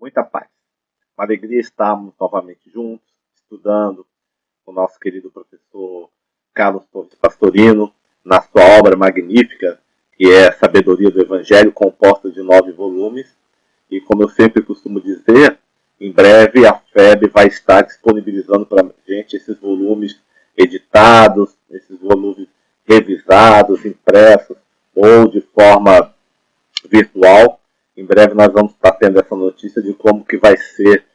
muita paz. Uma alegria estarmos novamente juntos, estudando com o nosso querido professor Carlos Torres Pastorino, na sua obra magnífica, que é Sabedoria do Evangelho, composta de 9 volumes. E como eu sempre costumo dizer, em breve a FEB vai estar disponibilizando para a gente esses volumes editados, esses volumes revisados, impressos ou de forma virtual. Em breve nós vamos estar tendo essa notícia de como que vai ser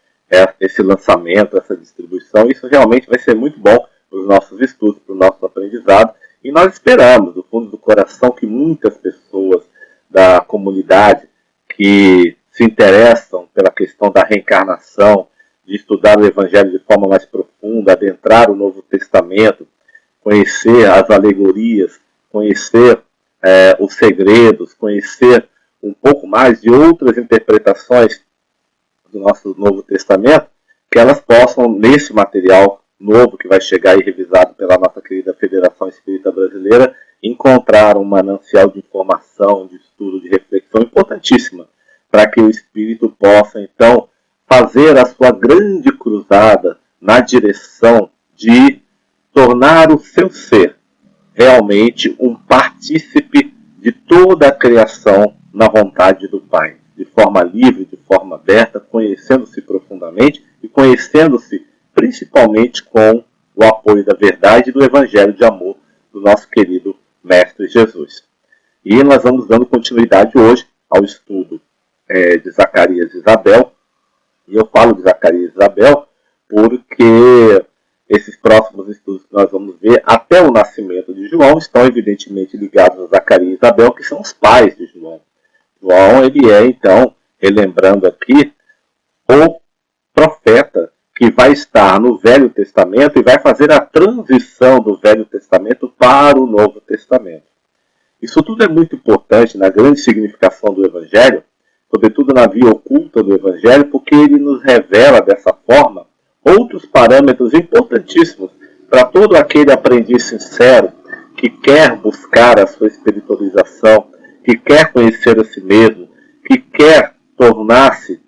esse lançamento, essa distribuição. Isso realmente vai ser muito bom para os nossos estudos, para o nosso aprendizado. E nós esperamos, do fundo do coração, que muitas pessoas da comunidade que se interessam pela questão da reencarnação, de estudar o Evangelho de forma mais profunda, adentrar o Novo Testamento, conhecer as alegorias, conhecer os segredos, conhecer um pouco mais de outras interpretações do nosso Novo Testamento, que elas possam, nesse material novo que vai chegar e revisado pela nossa querida Federação Espírita Brasileira, encontrar um manancial de informação, de estudo, de reflexão importantíssima, para que o espírito possa, então, fazer a sua grande cruzada na direção de tornar o seu ser realmente um partícipe de toda a criação na vontade do Pai, de forma livre, de forma aberta, conhecendo-se profundamente e conhecendo-se principalmente com o apoio da verdade e do Evangelho de amor do nosso querido Mestre Jesus. E nós vamos dando continuidade hoje ao estudo de Zacarias e Isabel. E eu falo de Zacarias e Isabel porque esses próximos estudos que nós vamos ver até o nascimento de João estão evidentemente ligados a Zacarias e Isabel, que são os pais de João. João, ele é, então, relembrando aqui, o profeta que vai estar no Velho Testamento e vai fazer a transição do Velho Testamento para o Novo Testamento. Isso tudo é muito importante na grande significação do Evangelho, sobretudo na via oculta do Evangelho, porque ele nos revela dessa forma outros parâmetros importantíssimos para todo aquele aprendiz sincero que quer buscar a sua espiritualização, que quer conhecer a si mesmo, que quer tornar-se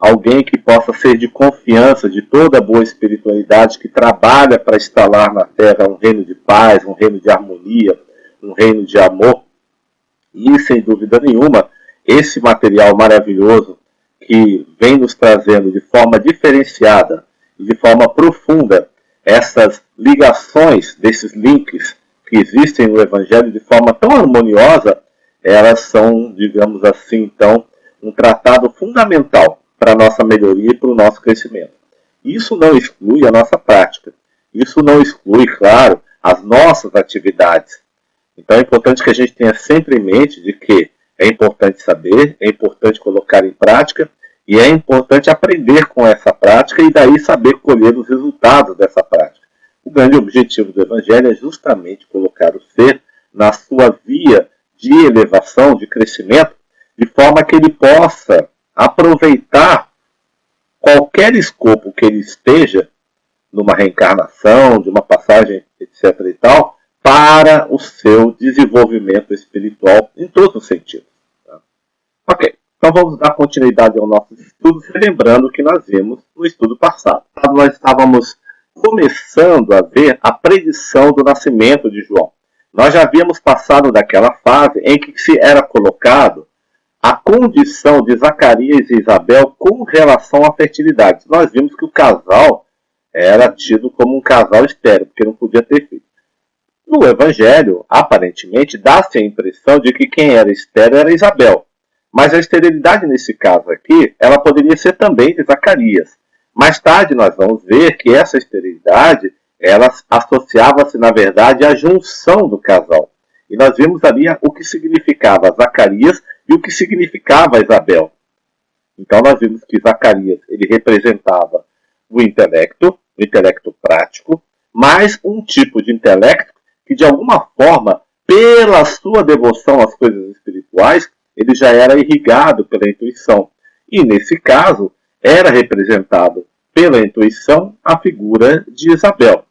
alguém que possa ser de confiança de toda a boa espiritualidade, que trabalha para instalar na Terra um reino de paz, um reino de harmonia, um reino de amor. E, sem dúvida nenhuma, esse material maravilhoso que vem nos trazendo de forma diferenciada e de forma profunda essas ligações desses links que existem no Evangelho de forma tão harmoniosa, elas são, digamos assim, então, um tratado fundamental para a nossa melhoria e para o nosso crescimento. Isso não exclui a nossa prática. Isso não exclui, claro, as nossas atividades. Então é importante que a gente tenha sempre em mente de que é importante saber, é importante colocar em prática e é importante aprender com essa prática e daí saber colher os resultados dessa prática. O grande objetivo do Evangelho é justamente colocar o ser na sua via de elevação, de crescimento, de forma que ele possa aproveitar qualquer escopo que ele esteja, numa reencarnação, de uma passagem, etc. e tal, para o seu desenvolvimento espiritual em todos os sentidos. Tá? Ok, então vamos dar continuidade ao nosso estudo, lembrando o que nós vimos no estudo passado. Nós estávamos começando a ver a predição do nascimento de João. Nós já havíamos passado daquela fase em que se era colocado a condição de Zacarias e Isabel com relação à fertilidade. Nós vimos que o casal era tido como um casal estéril, porque não podia ter filho. No Evangelho, aparentemente, dá-se a impressão de que quem era estéril era Isabel. Mas a esterilidade nesse caso aqui, ela poderia ser também de Zacarias. Mais tarde nós vamos ver que essa esterilidade, ela associava-se, na verdade, à junção do casal. E nós vimos ali o que significava Zacarias e o que significava Isabel. Então nós vimos que Zacarias, ele representava o intelecto prático, mas um tipo de intelecto que, de alguma forma, pela sua devoção às coisas espirituais, ele já era irrigado pela intuição. E, nesse caso, era representado pela intuição a figura de Isabel.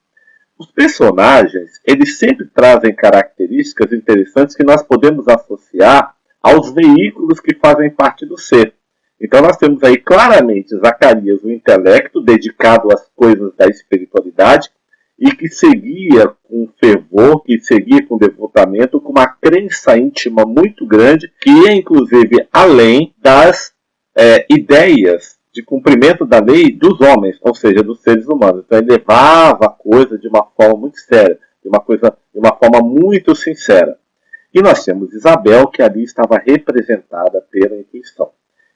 Os personagens, eles sempre trazem características interessantes que nós podemos associar aos veículos que fazem parte do ser. Então nós temos aí claramente Zacarias, o intelecto dedicado às coisas da espiritualidade e que seguia com fervor, que seguia com devotamento, com uma crença íntima muito grande, que ia inclusive além das ideias de cumprimento da lei dos homens, ou seja, dos seres humanos. Então ele levava a coisa de uma forma muito séria, de uma forma muito sincera. E nós temos Isabel, que ali estava representada pela intuição.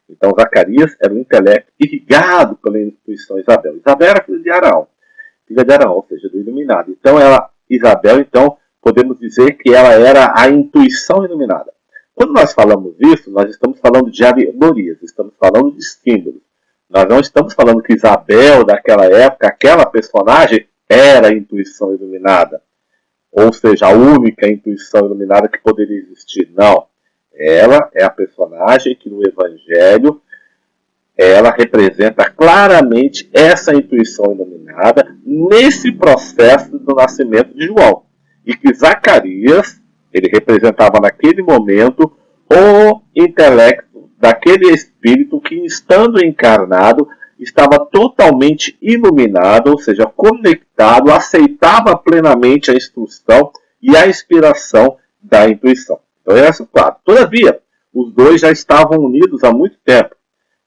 Então Zacarias era um intelecto irrigado pela intuição Isabel. Isabel era filha de Arão, ou seja, do iluminado. Então Isabel, então, podemos dizer que ela era a intuição iluminada. Quando nós falamos isso, nós estamos falando de alegorias, estamos falando de símbolos. Nós não estamos falando que Isabel, daquela época, aquela personagem, era a intuição iluminada. Ou seja, a única intuição iluminada que poderia existir. Não. Ela é a personagem que no Evangelho ela representa claramente essa intuição iluminada nesse processo do nascimento de João. E que Zacarias, ele representava naquele momento o intelecto daquele espírito que, estando encarnado, estava totalmente iluminado, ou seja, conectado, aceitava plenamente a instrução e a inspiração da intuição. Então, esse é o quadro. Todavia, os dois já estavam unidos há muito tempo,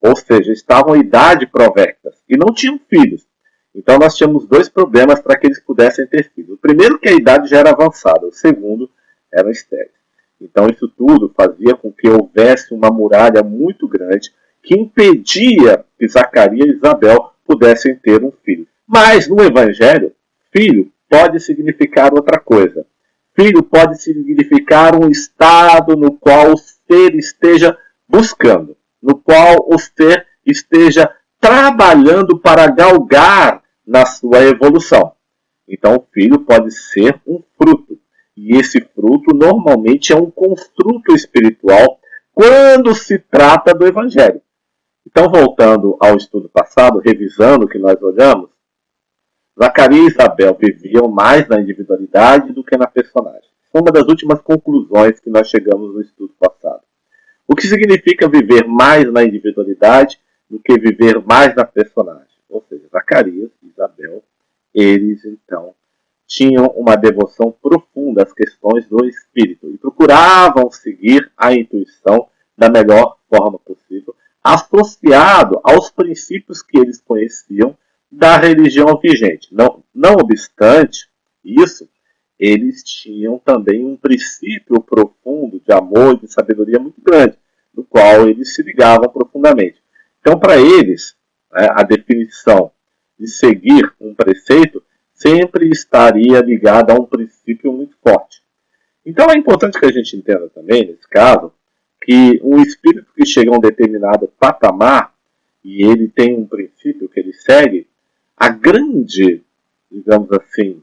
ou seja, estavam em idade provectas e não tinham filhos. Então, nós tínhamos dois problemas para que eles pudessem ter filhos. O primeiro, que a idade já era avançada. O segundo, eram estéreis. Então, isso tudo fazia com que houvesse uma muralha muito grande que impedia que Zacarias e Isabel pudessem ter um filho. Mas, no Evangelho, filho pode significar outra coisa. Filho pode significar um estado no qual o ser esteja buscando, no qual o ser esteja trabalhando para galgar na sua evolução. Então, o filho pode ser um fruto. E esse fruto, normalmente, é um construto espiritual quando se trata do Evangelho. Então, voltando ao estudo passado, revisando o que nós olhamos, Zacarias e Isabel viviam mais na individualidade do que na personagem. Foi uma das últimas conclusões que nós chegamos no estudo passado. O que significa viver mais na individualidade do que viver mais na personagem? Ou seja, Zacarias e Isabel, eles então tinham uma devoção profunda às questões do espírito e procuravam seguir a intuição da melhor forma possível, associado aos princípios que eles conheciam da religião vigente. Não obstante isso, eles tinham também um princípio profundo de amor e de sabedoria muito grande, do qual eles se ligavam profundamente. Então, para eles, a definição de seguir um preceito sempre estaria ligada a um princípio muito forte. Então, é importante que a gente entenda também, nesse caso, que um espírito que chega a um determinado patamar e ele tem um princípio que ele segue, a grande, digamos assim,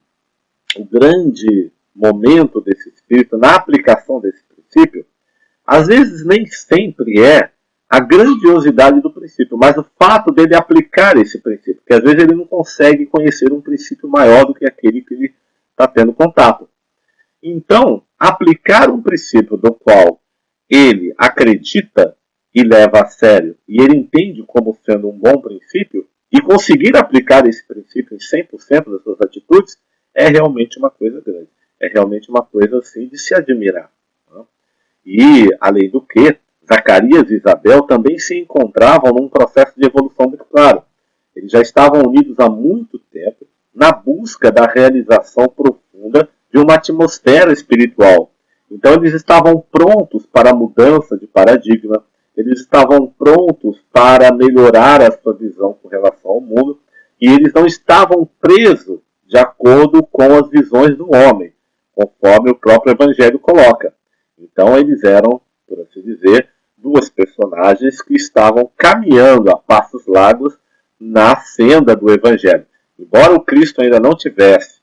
o grande momento desse espírito na aplicação desse princípio, às vezes nem sempre é a grandiosidade do princípio, mas o fato dele aplicar esse princípio, porque às vezes ele não consegue conhecer um princípio maior do que aquele que ele está tendo contato. Então, aplicar um princípio do qual ele acredita e leva a sério, e ele entende como sendo um bom princípio, e conseguir aplicar esse princípio em 100% das suas atitudes, é realmente uma coisa grande. É realmente uma coisa assim de se admirar. Né? E, além do que, Zacarias e Isabel também se encontravam num processo de evolução muito claro. Eles já estavam unidos há muito tempo na busca da realização profunda de uma atmosfera espiritual. Então eles estavam prontos para a mudança de paradigma, eles estavam prontos para melhorar a sua visão com relação ao mundo, e eles não estavam presos de acordo com as visões do homem, conforme o próprio Evangelho coloca. Então eles eram, por assim dizer, duas personagens que estavam caminhando a passos largos na senda do Evangelho. Embora o Cristo ainda não tivesse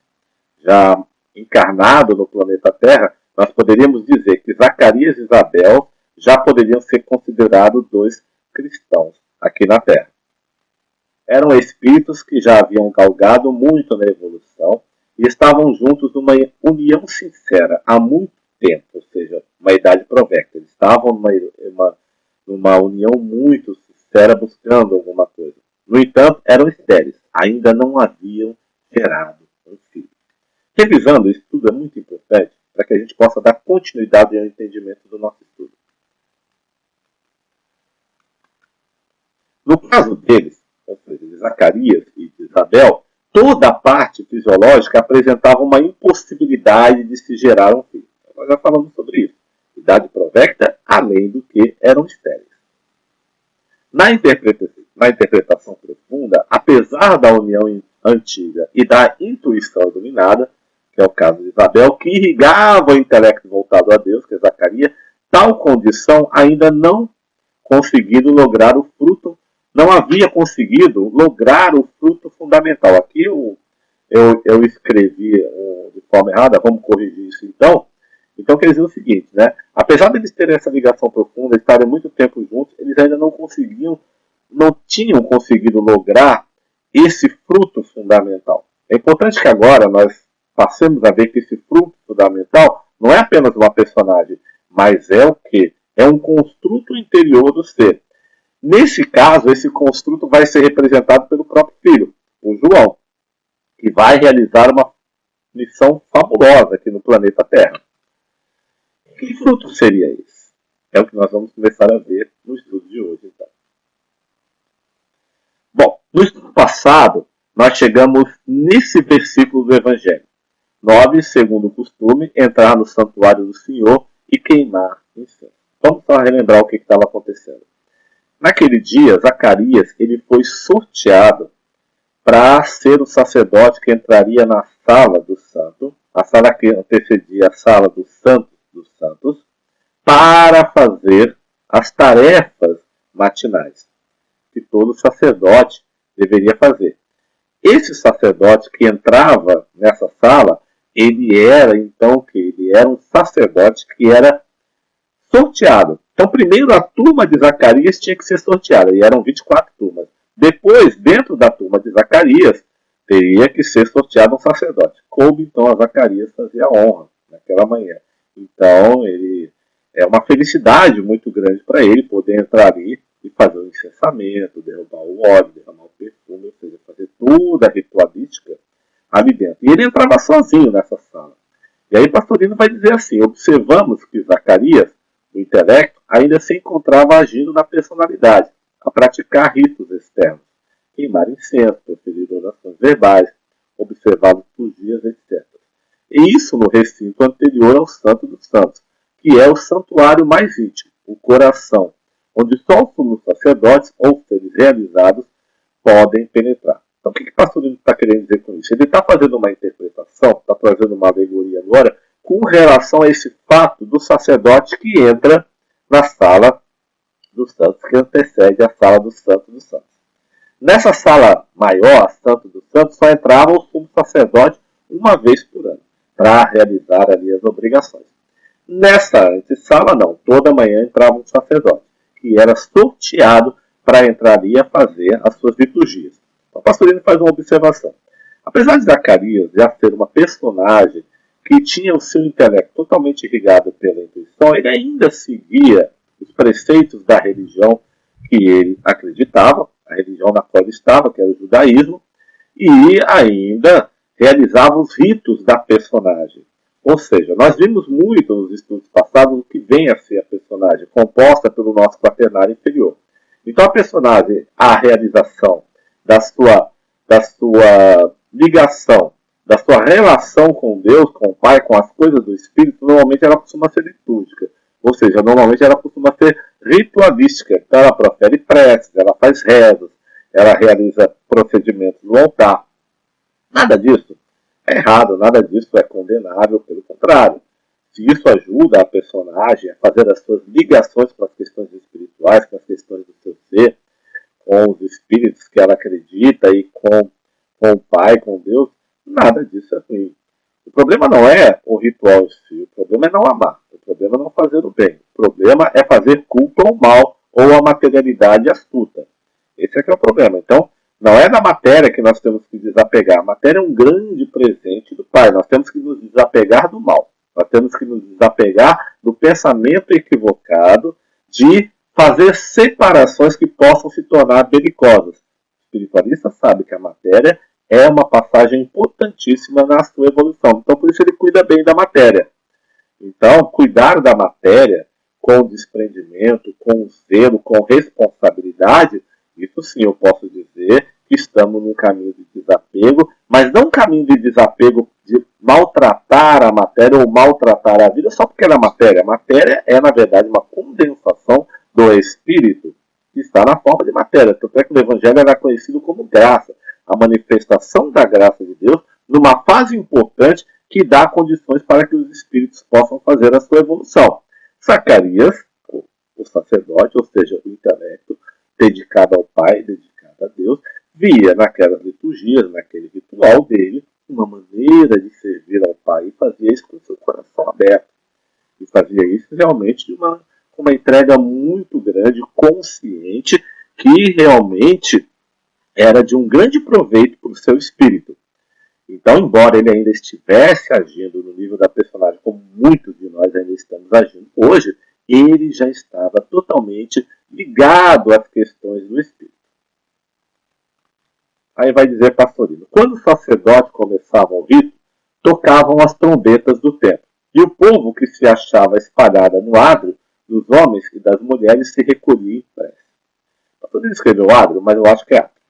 já encarnado no planeta Terra, nós poderíamos dizer que Zacarias e Isabel já poderiam ser considerados dois cristãos aqui na Terra. Eram espíritos que já haviam galgado muito na evolução e estavam juntos numa união sincera há muito tempo, ou seja, uma idade provecta. Eles estavam numa união muito esfera buscando alguma coisa. No entanto, eram estéreis, ainda não haviam gerado um filho. Revisando, isso tudo é muito importante para que a gente possa dar continuidade ao entendimento do nosso estudo. No caso deles, ou seja, de Zacarias e de Isabel, toda a parte fisiológica apresentava uma impossibilidade de se gerar um filho. Nós já falamos sobre isso. Idade provecta, além do que eram estéreis. Na interpretação profunda, apesar da união antiga e da intuição iluminada, que é o caso de Isabel, que irrigava o intelecto voltado a Deus, que é Zacarias, tal condição ainda não conseguido lograr o fruto, não havia conseguido lograr o fruto fundamental. Aqui eu escrevi de forma errada, vamos corrigir isso então. Então quer dizer o seguinte, né? Apesar de eles terem essa ligação profunda, estarem muito tempo juntos, eles ainda não tinham conseguido lograr esse fruto fundamental. É importante que agora nós passemos a ver que esse fruto fundamental não é apenas uma personagem, mas é o quê? É um construto interior do ser. Nesse caso, esse construto vai ser representado pelo próprio filho, o João, que vai realizar uma missão fabulosa aqui no planeta Terra. Que fruto seria esse? É o que nós vamos começar a ver no estudo de hoje, então. Bom, no estudo passado, nós chegamos nesse versículo do Evangelho. 9, segundo o costume, entrar no santuário do Senhor e queimar incenso. Vamos só relembrar o que estava acontecendo. Naquele dia, Zacarias ele foi sorteado para ser o sacerdote que entraria na sala do santo, a sala que antecedia a sala do santo dos santos, para fazer as tarefas matinais que todo sacerdote deveria fazer. Esse sacerdote que entrava nessa sala, ele era então que ele era um sacerdote que era sorteado. Então, primeiro a turma de Zacarias tinha que ser sorteada, e eram 24 turmas. Depois, dentro da turma de Zacarias, teria que ser sorteado um sacerdote. Coube então a Zacarias fazer a honra naquela manhã. Então, é uma felicidade muito grande para ele poder entrar ali e fazer o incensamento, derrubar o óleo, derramar o perfume, ou seja, fazer toda a ritualística ali dentro. E ele entrava sozinho nessa sala. E aí Pastorino vai dizer assim, observamos que Zacarias, o intelecto, ainda se encontrava agindo na personalidade, a praticar ritos externos, queimar incenso, proferir orações verbais, observar liturgias, etc. E isso no recinto anterior ao Santo dos Santos, que é o santuário mais íntimo, o coração, onde só os sumos sacerdotes ou seres realizados podem penetrar. Então o que o Pastorino está querendo dizer com isso? Ele está fazendo uma interpretação, está trazendo uma alegoria agora, com relação a esse fato do sacerdote que entra na sala dos santos, que antecede a sala dos santos dos santos. Nessa sala maior, a Santo dos Santos, só entrava o sumo sacerdote uma vez por ano, para realizar ali as obrigações. Nessa antessala, não. Toda manhã entrava um sacerdote, que era sorteado para entrar ali a fazer as suas liturgias. Então, o Pastorino faz uma observação. Apesar de Zacarias já ser uma personagem que tinha o seu intelecto totalmente irrigado pela intuição, ele ainda seguia os preceitos da religião que ele acreditava, a religião na qual ele estava, que era o judaísmo, e ainda realizava os ritos da personagem. Ou seja, nós vimos muito nos estudos passados o que vem a ser a personagem, composta pelo nosso quaternário inferior. Então a personagem, a realização da sua ligação, da sua relação com Deus, com o Pai, com as coisas do Espírito, normalmente ela costuma ser litúrgica. Ou seja, normalmente ela costuma ser ritualística. Então ela profere preces, ela faz rezas, ela realiza procedimentos no altar. Nada disso é errado, nada disso é condenável, pelo contrário. Se isso ajuda a personagem a fazer as suas ligações com as questões espirituais, com as questões do seu ser, com os espíritos que ela acredita e com o Pai, com Deus, nada disso é ruim. O problema não é o ritual em si, o problema é não amar, o problema é não fazer o bem, o problema é fazer culto ao mal ou à materialidade astuta. Esse é que é o problema. Então, não é da matéria que nós temos que desapegar. A matéria é um grande presente do Pai. Nós temos que nos desapegar do mal. Nós temos que nos desapegar do pensamento equivocado de fazer separações que possam se tornar belicosas. O espiritualista sabe que a matéria é uma passagem importantíssima na sua evolução. Então, por isso ele cuida bem da matéria. Então, cuidar da matéria com desprendimento, com zelo, com responsabilidade, isso sim eu posso dizer que estamos num caminho de desapego, mas não um caminho de desapego de maltratar a matéria ou maltratar a vida só porque ela é matéria. A matéria é, na verdade, uma condensação do espírito que está na forma de matéria. Tanto é que o Evangelho era conhecido como graça, a manifestação da graça de Deus numa fase importante que dá condições para que os espíritos possam fazer a sua evolução. Zacarias, o sacerdote, ou seja, o intelecto, dedicado ao Pai, dedicado a Deus, via naquelas liturgias, naquele ritual dele, uma maneira de servir ao Pai e fazia isso com o seu coração aberto. E fazia isso realmente de uma entrega muito grande, consciente, que realmente era de um grande proveito para o seu espírito. Então, embora ele ainda estivesse agindo no nível da personagem, como muitos de nós ainda estamos agindo hoje, ele já estava totalmente ligado às questões do espírito. Aí vai dizer Pastorino, quando os sacerdotes começavam o rito, tocavam as trombetas do templo, e o povo que se achava espalhado no adro, dos homens e das mulheres, se recolhia em prece. Pastorino escreveu adro, mas eu acho que é adro.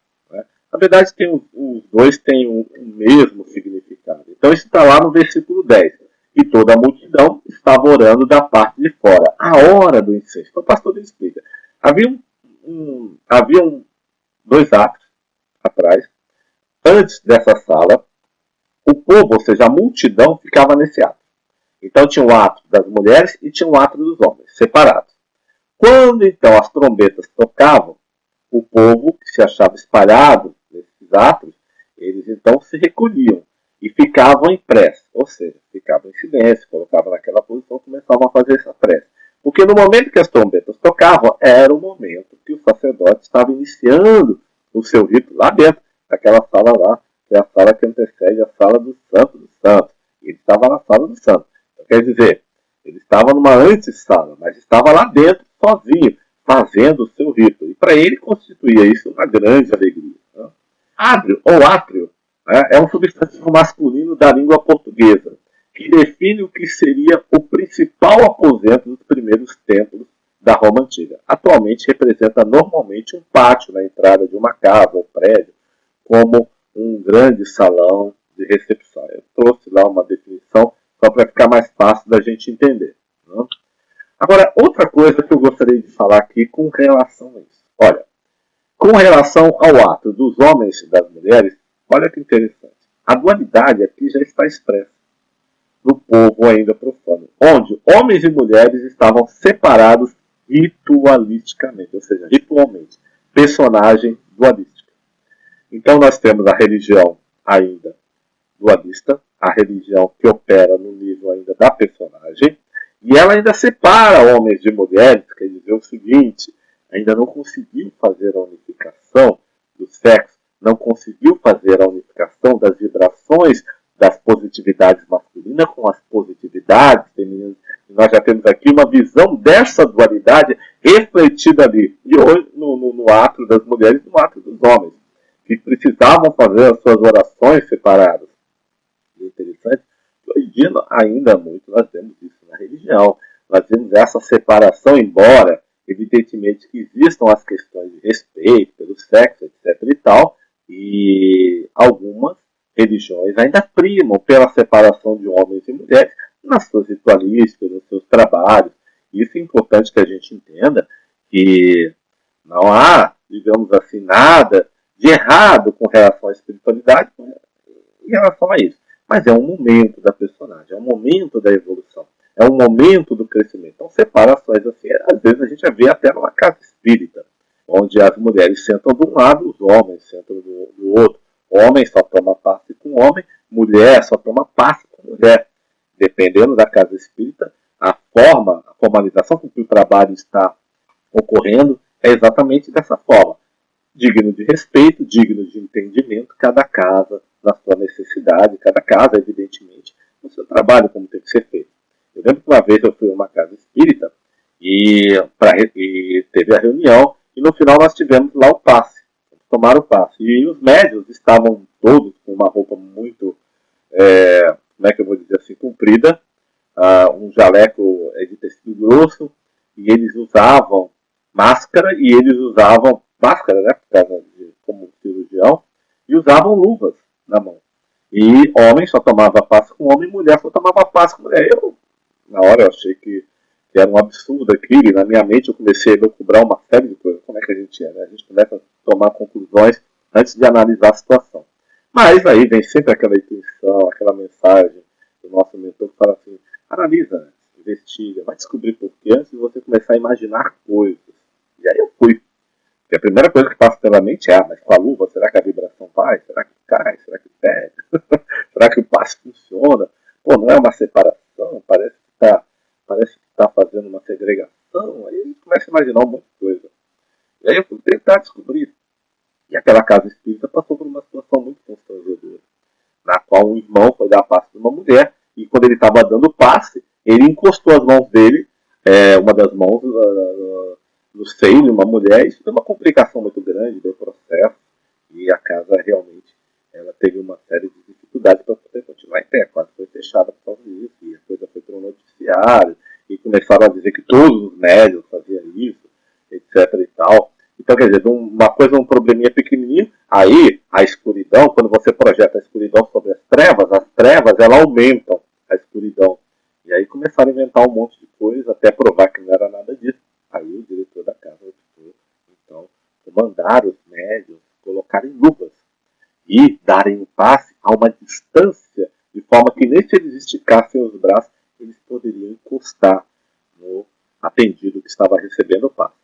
Na verdade, os dois têm o mesmo significado. Então, isso está lá no versículo 10. E toda a multidão estava orando da parte de fora. A hora do incenso. Então, o pastor explica. Havia dois atos atrás. Antes dessa sala, o povo, ou seja, a multidão, ficava nesse ato. Então, tinha o ato das mulheres e tinha o ato dos homens, separados. Quando, então, as trombetas tocavam, o povo que se achava espalhado nesses atos, eles então se recolhiam e ficavam em prece, ou seja, ficavam em silêncio, colocavam naquela posição e começavam a fazer essa prece. Porque no momento que as trombetas tocavam, era o momento que o sacerdote estava iniciando o seu rito lá dentro, daquela sala lá, que é a sala que antecede a sala do Santo dos Santos. Ele estava na sala do Santo. Então, quer dizer, ele estava numa antessala, mas estava lá dentro, sozinho, fazendo o seu rito. E para ele constituía isso uma grande alegria. Né? Átrio, ou átrio, né, é um substantivo masculino da língua portuguesa, que define o que seria o principal aposento dos primeiros templos da Roma Antiga. Atualmente representa normalmente um pátio na entrada de uma casa ou prédio, como um grande salão de recepção. Eu trouxe lá uma definição só para ficar mais fácil da gente entender. Né? Agora, outra coisa que eu gostaria de falar aqui com relação a isso. Olha, com relação ao ato dos homens e das mulheres, olha que interessante. A dualidade aqui já está expressa no povo ainda profano, onde homens e mulheres estavam separados ritualisticamente, ou seja, ritualmente, personagem dualística. Então nós temos a religião ainda dualista, a religião que opera no nível ainda da personagem, e ela ainda separa homens de mulheres, quer dizer o seguinte, ainda não conseguiu fazer a unificação do sexo, não conseguiu fazer a unificação das vibrações das positividades masculinas com as positividades femininas. E nós já temos aqui uma visão dessa dualidade refletida ali. E hoje, no ato das mulheres e no ato dos homens, que precisavam fazer as suas orações separadas. E é interessante, hoje em dia ainda muito nós vemos isso na religião. Nós vemos essa separação, embora evidentemente que existam as questões de respeito pelo sexo, etc. e tal, e algumas religiões ainda primam pela separação de homens e mulheres nas suas ritualísticas, nos seus trabalhos. Isso é importante que a gente entenda que não há, digamos assim, nada de errado com relação à espiritualidade em relação a isso. Mas é um momento da personagem, é um momento da evolução, é um momento do crescimento. Então, separações assim, às vezes a gente vê até numa casa espírita, onde as mulheres sentam de um lado, os homens sentam do outro. Homem só toma passe com homem, mulher só toma passe com mulher. Dependendo da casa espírita, a forma, a formalização com que o trabalho está ocorrendo é exatamente dessa forma. Digno de respeito, digno de entendimento, cada casa na sua necessidade, cada casa, evidentemente, no seu trabalho, como tem que ser feito. Eu lembro que uma vez eu fui a uma casa espírita e teve a reunião, e no final nós tivemos lá o passe, tomaram o passe. E os médios estavam todos com uma roupa muito, como é que eu vou dizer assim, comprida, um jaleco de tecido grosso, e eles usavam máscara, e eles usavam máscara, né, por causa de, como cirurgião, e usavam luvas na mão. E homem só tomava passe com homem, mulher só tomava passe com mulher. Eu, na hora, eu achei que era um absurdo aquilo, e na minha mente eu comecei a lucubrar uma série de coisas. Como é que a gente é, né? A gente começa a tomar conclusões antes de analisar a situação. Mas aí vem sempre aquela intuição, aquela mensagem do nosso mentor que fala assim, analisa, investiga, vai descobrir porquê antes de você começar a imaginar coisas. E aí eu fui. E a primeira coisa que passa pela mente é, mas com a luva, será que a vibração vai? Será que cai? Será que pega? Será que o passe funciona? Pô, não é uma separação? Parece que tá fazendo uma segregação. Aí a gente começa a imaginar um monte de coisa. E aí eu fui tentar descobrir. E aquela casa espírita passou por uma situação muito constrangedora, na qual um irmão foi dar passe de uma mulher, e quando ele estava dando o passe, ele encostou as mãos dele, uma das mãos no seio de uma mulher. Isso deu uma complicação muito grande, deu processo, e a casa realmente ela teve uma série de dificuldades para poder continuar em pé, quase foi fechada por causa disso, e a coisa foi para o noticiário, e começaram a dizer que todos os médios faziam isso, etc e tal. Então, quer dizer, uma coisa, um probleminha pequenininho, aí a escuridão, quando você projeta a escuridão sobre as trevas, elas aumentam a escuridão. E aí começaram a inventar um monte de coisa, até provar que não era nada disso. Aí o diretor da casa optou, então, mandar os médios colocarem luvas e darem um passe a uma distância, de forma que nem se eles esticassem os braços, eles poderiam encostar no atendido que estava recebendo o passe.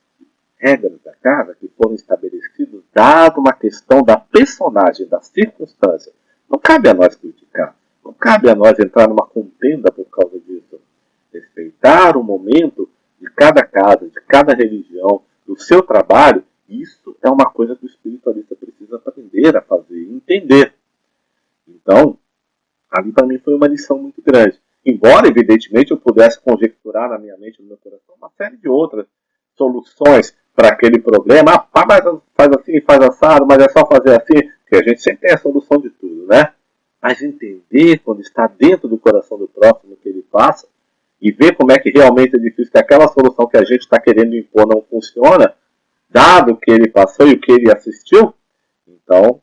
Regras da casa que foram estabelecidas dado uma questão da personagem, da circunstância. Não cabe a nós criticar, não cabe a nós entrar numa contenda por causa disso. Respeitar o momento de cada casa, de cada religião, do seu trabalho, isso é uma coisa que o espiritualista precisa aprender a fazer e entender. Então, ali para mim foi uma lição muito grande. Embora, evidentemente, eu pudesse conjecturar na minha mente, no meu coração, uma série de outras soluções para aquele problema. Mas faz assim, faz assado, mas é só fazer assim. Porque a gente sempre tem a solução de tudo, né? Mas entender quando está dentro do coração do próximo que ele passa e ver como é que realmente é difícil, que aquela solução que a gente está querendo impor não funciona, dado o que ele passou e o que ele assistiu, então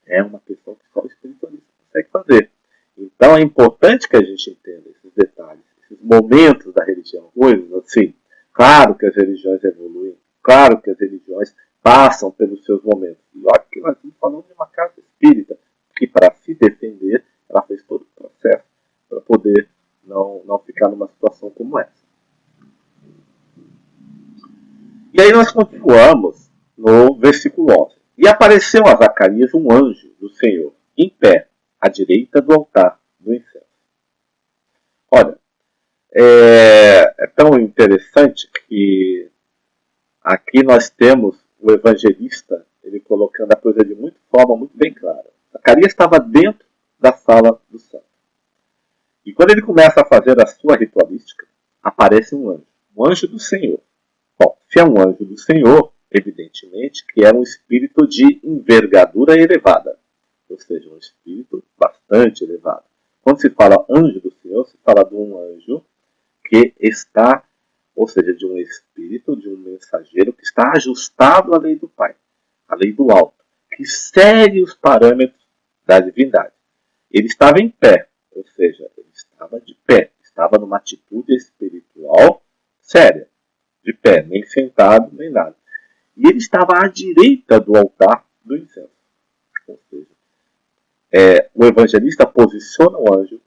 é uma questão que só o espiritualista consegue fazer. Então é importante que a gente entenda esses detalhes, esses momentos da religião, coisas assim. Claro que as religiões evoluem, claro que as religiões passam pelos seus momentos. E olha que nós estamos falando de uma casa espírita, que para se defender, ela fez todo o processo para poder não ficar numa situação como essa. E aí nós continuamos no versículo 11. E apareceu a Zacarias um anjo do Senhor, em pé, à direita do altar do incenso. Olha, é tão interessante que aqui nós temos o evangelista, ele colocando a coisa de forma muito bem clara. Zacarias estava dentro da sala do santo. E quando ele começa a fazer a sua ritualística, aparece um anjo do Senhor. Bom, se é um anjo do Senhor, evidentemente que é um espírito de envergadura elevada, ou seja, um espírito bastante elevado. Quando se fala anjo do Senhor, se fala de um anjo que está, ou seja, de um espírito, de um mensageiro que está ajustado à lei do Pai, à lei do alto, que segue os parâmetros da divindade. Ele estava em pé, ou seja, ele estava de pé, estava numa atitude espiritual séria, de pé, nem sentado, nem nada. E ele estava à direita do altar do incenso. Ou seja, o evangelista posiciona o anjo,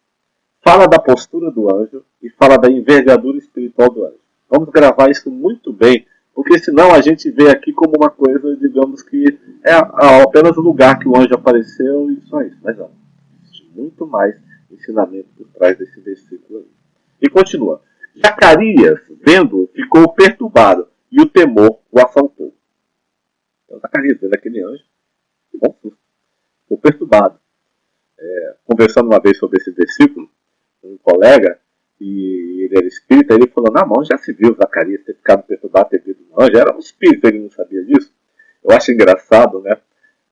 fala da postura do anjo e fala da envergadura espiritual do anjo. Vamos gravar isso muito bem, porque senão a gente vê aqui como uma coisa, digamos que é apenas o lugar que o anjo apareceu e só isso. Mas não, existe muito mais ensinamento por trás desse versículo aí. E continua. Zacarias, vendo-o, ficou perturbado e o temor o assaltou. Então Zacarias, vendo aquele anjo, ficou perturbado. Conversando uma vez sobre esse versículo, um colega, e ele era espírita, ele falou, na mão já se viu Zacarias ter ficado perturbado, ter visto um anjo, era um espírito, ele não sabia disso. Eu acho engraçado, né?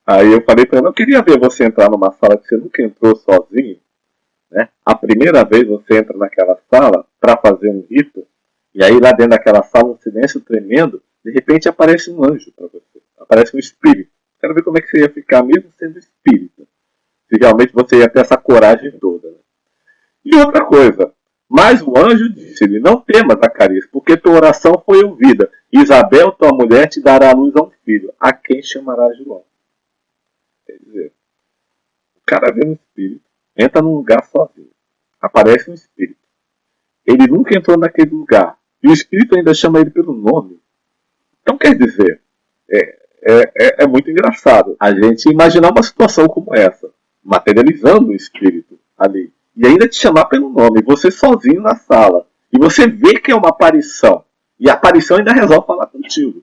Aí eu falei para ele, eu queria ver você entrar numa sala que você nunca entrou sozinho, né? A primeira vez você entra naquela sala para fazer um rito, e aí lá dentro daquela sala, um silêncio tremendo, de repente aparece um anjo para você, aparece um espírito. Quero ver como é que você ia ficar mesmo sendo espírita. Se realmente você ia ter essa coragem toda. Né? E outra coisa, mas o anjo disse-lhe, não temas, Zacarias, porque tua oração foi ouvida. Isabel, tua mulher, te dará à luz a um filho, a quem chamará João. Quer dizer, o cara vê um espírito, entra num lugar sozinho, aparece um espírito. Ele nunca entrou naquele lugar. E o espírito ainda chama ele pelo nome. Então quer dizer, é muito engraçado a gente imaginar uma situação como essa, materializando o espírito ali. E ainda te chamar pelo nome, você sozinho na sala. E você vê que é uma aparição. E a aparição ainda resolve falar contigo.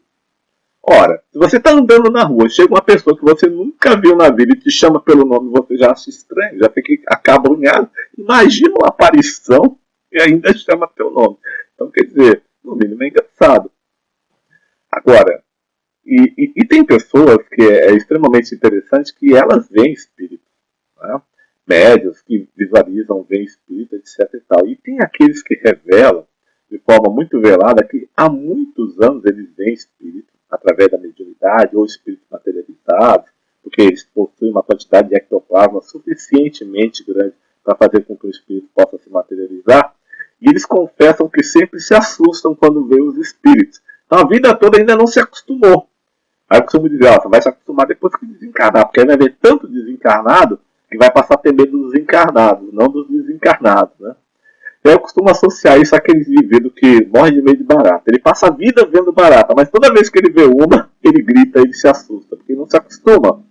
Ora, se você está andando na rua, chega uma pessoa que você nunca viu na vida e te chama pelo nome, você já acha estranho, já fica acabrunhado. Imagina uma aparição e ainda chama teu nome. Então, quer dizer, no mínimo é engraçado. Agora, e tem pessoas que é extremamente interessante que elas veem espíritos. Né? Médios que visualizam, veem espírito, etc. E tal. E tem aqueles que revelam de forma muito velada que há muitos anos eles veem espírito através da mediunidade ou espíritos materializados, porque eles possuem uma quantidade de ectoplasma suficientemente grande para fazer com que o espírito possa se materializar. E eles confessam que sempre se assustam quando veem os espíritos. Então a vida toda ainda não se acostumou. Aí eu costumo dizer, você vai se acostumar depois que desencarnar, porque aí vai ver tanto desencarnado que vai passar a ter medo dos encarnados, não dos desencarnados, né? E aí eu costumo associar isso àquele indivíduo que morre de medo de barata. Ele passa a vida vendo barata, mas toda vez que ele vê uma, ele grita, ele se assusta, porque não se acostuma.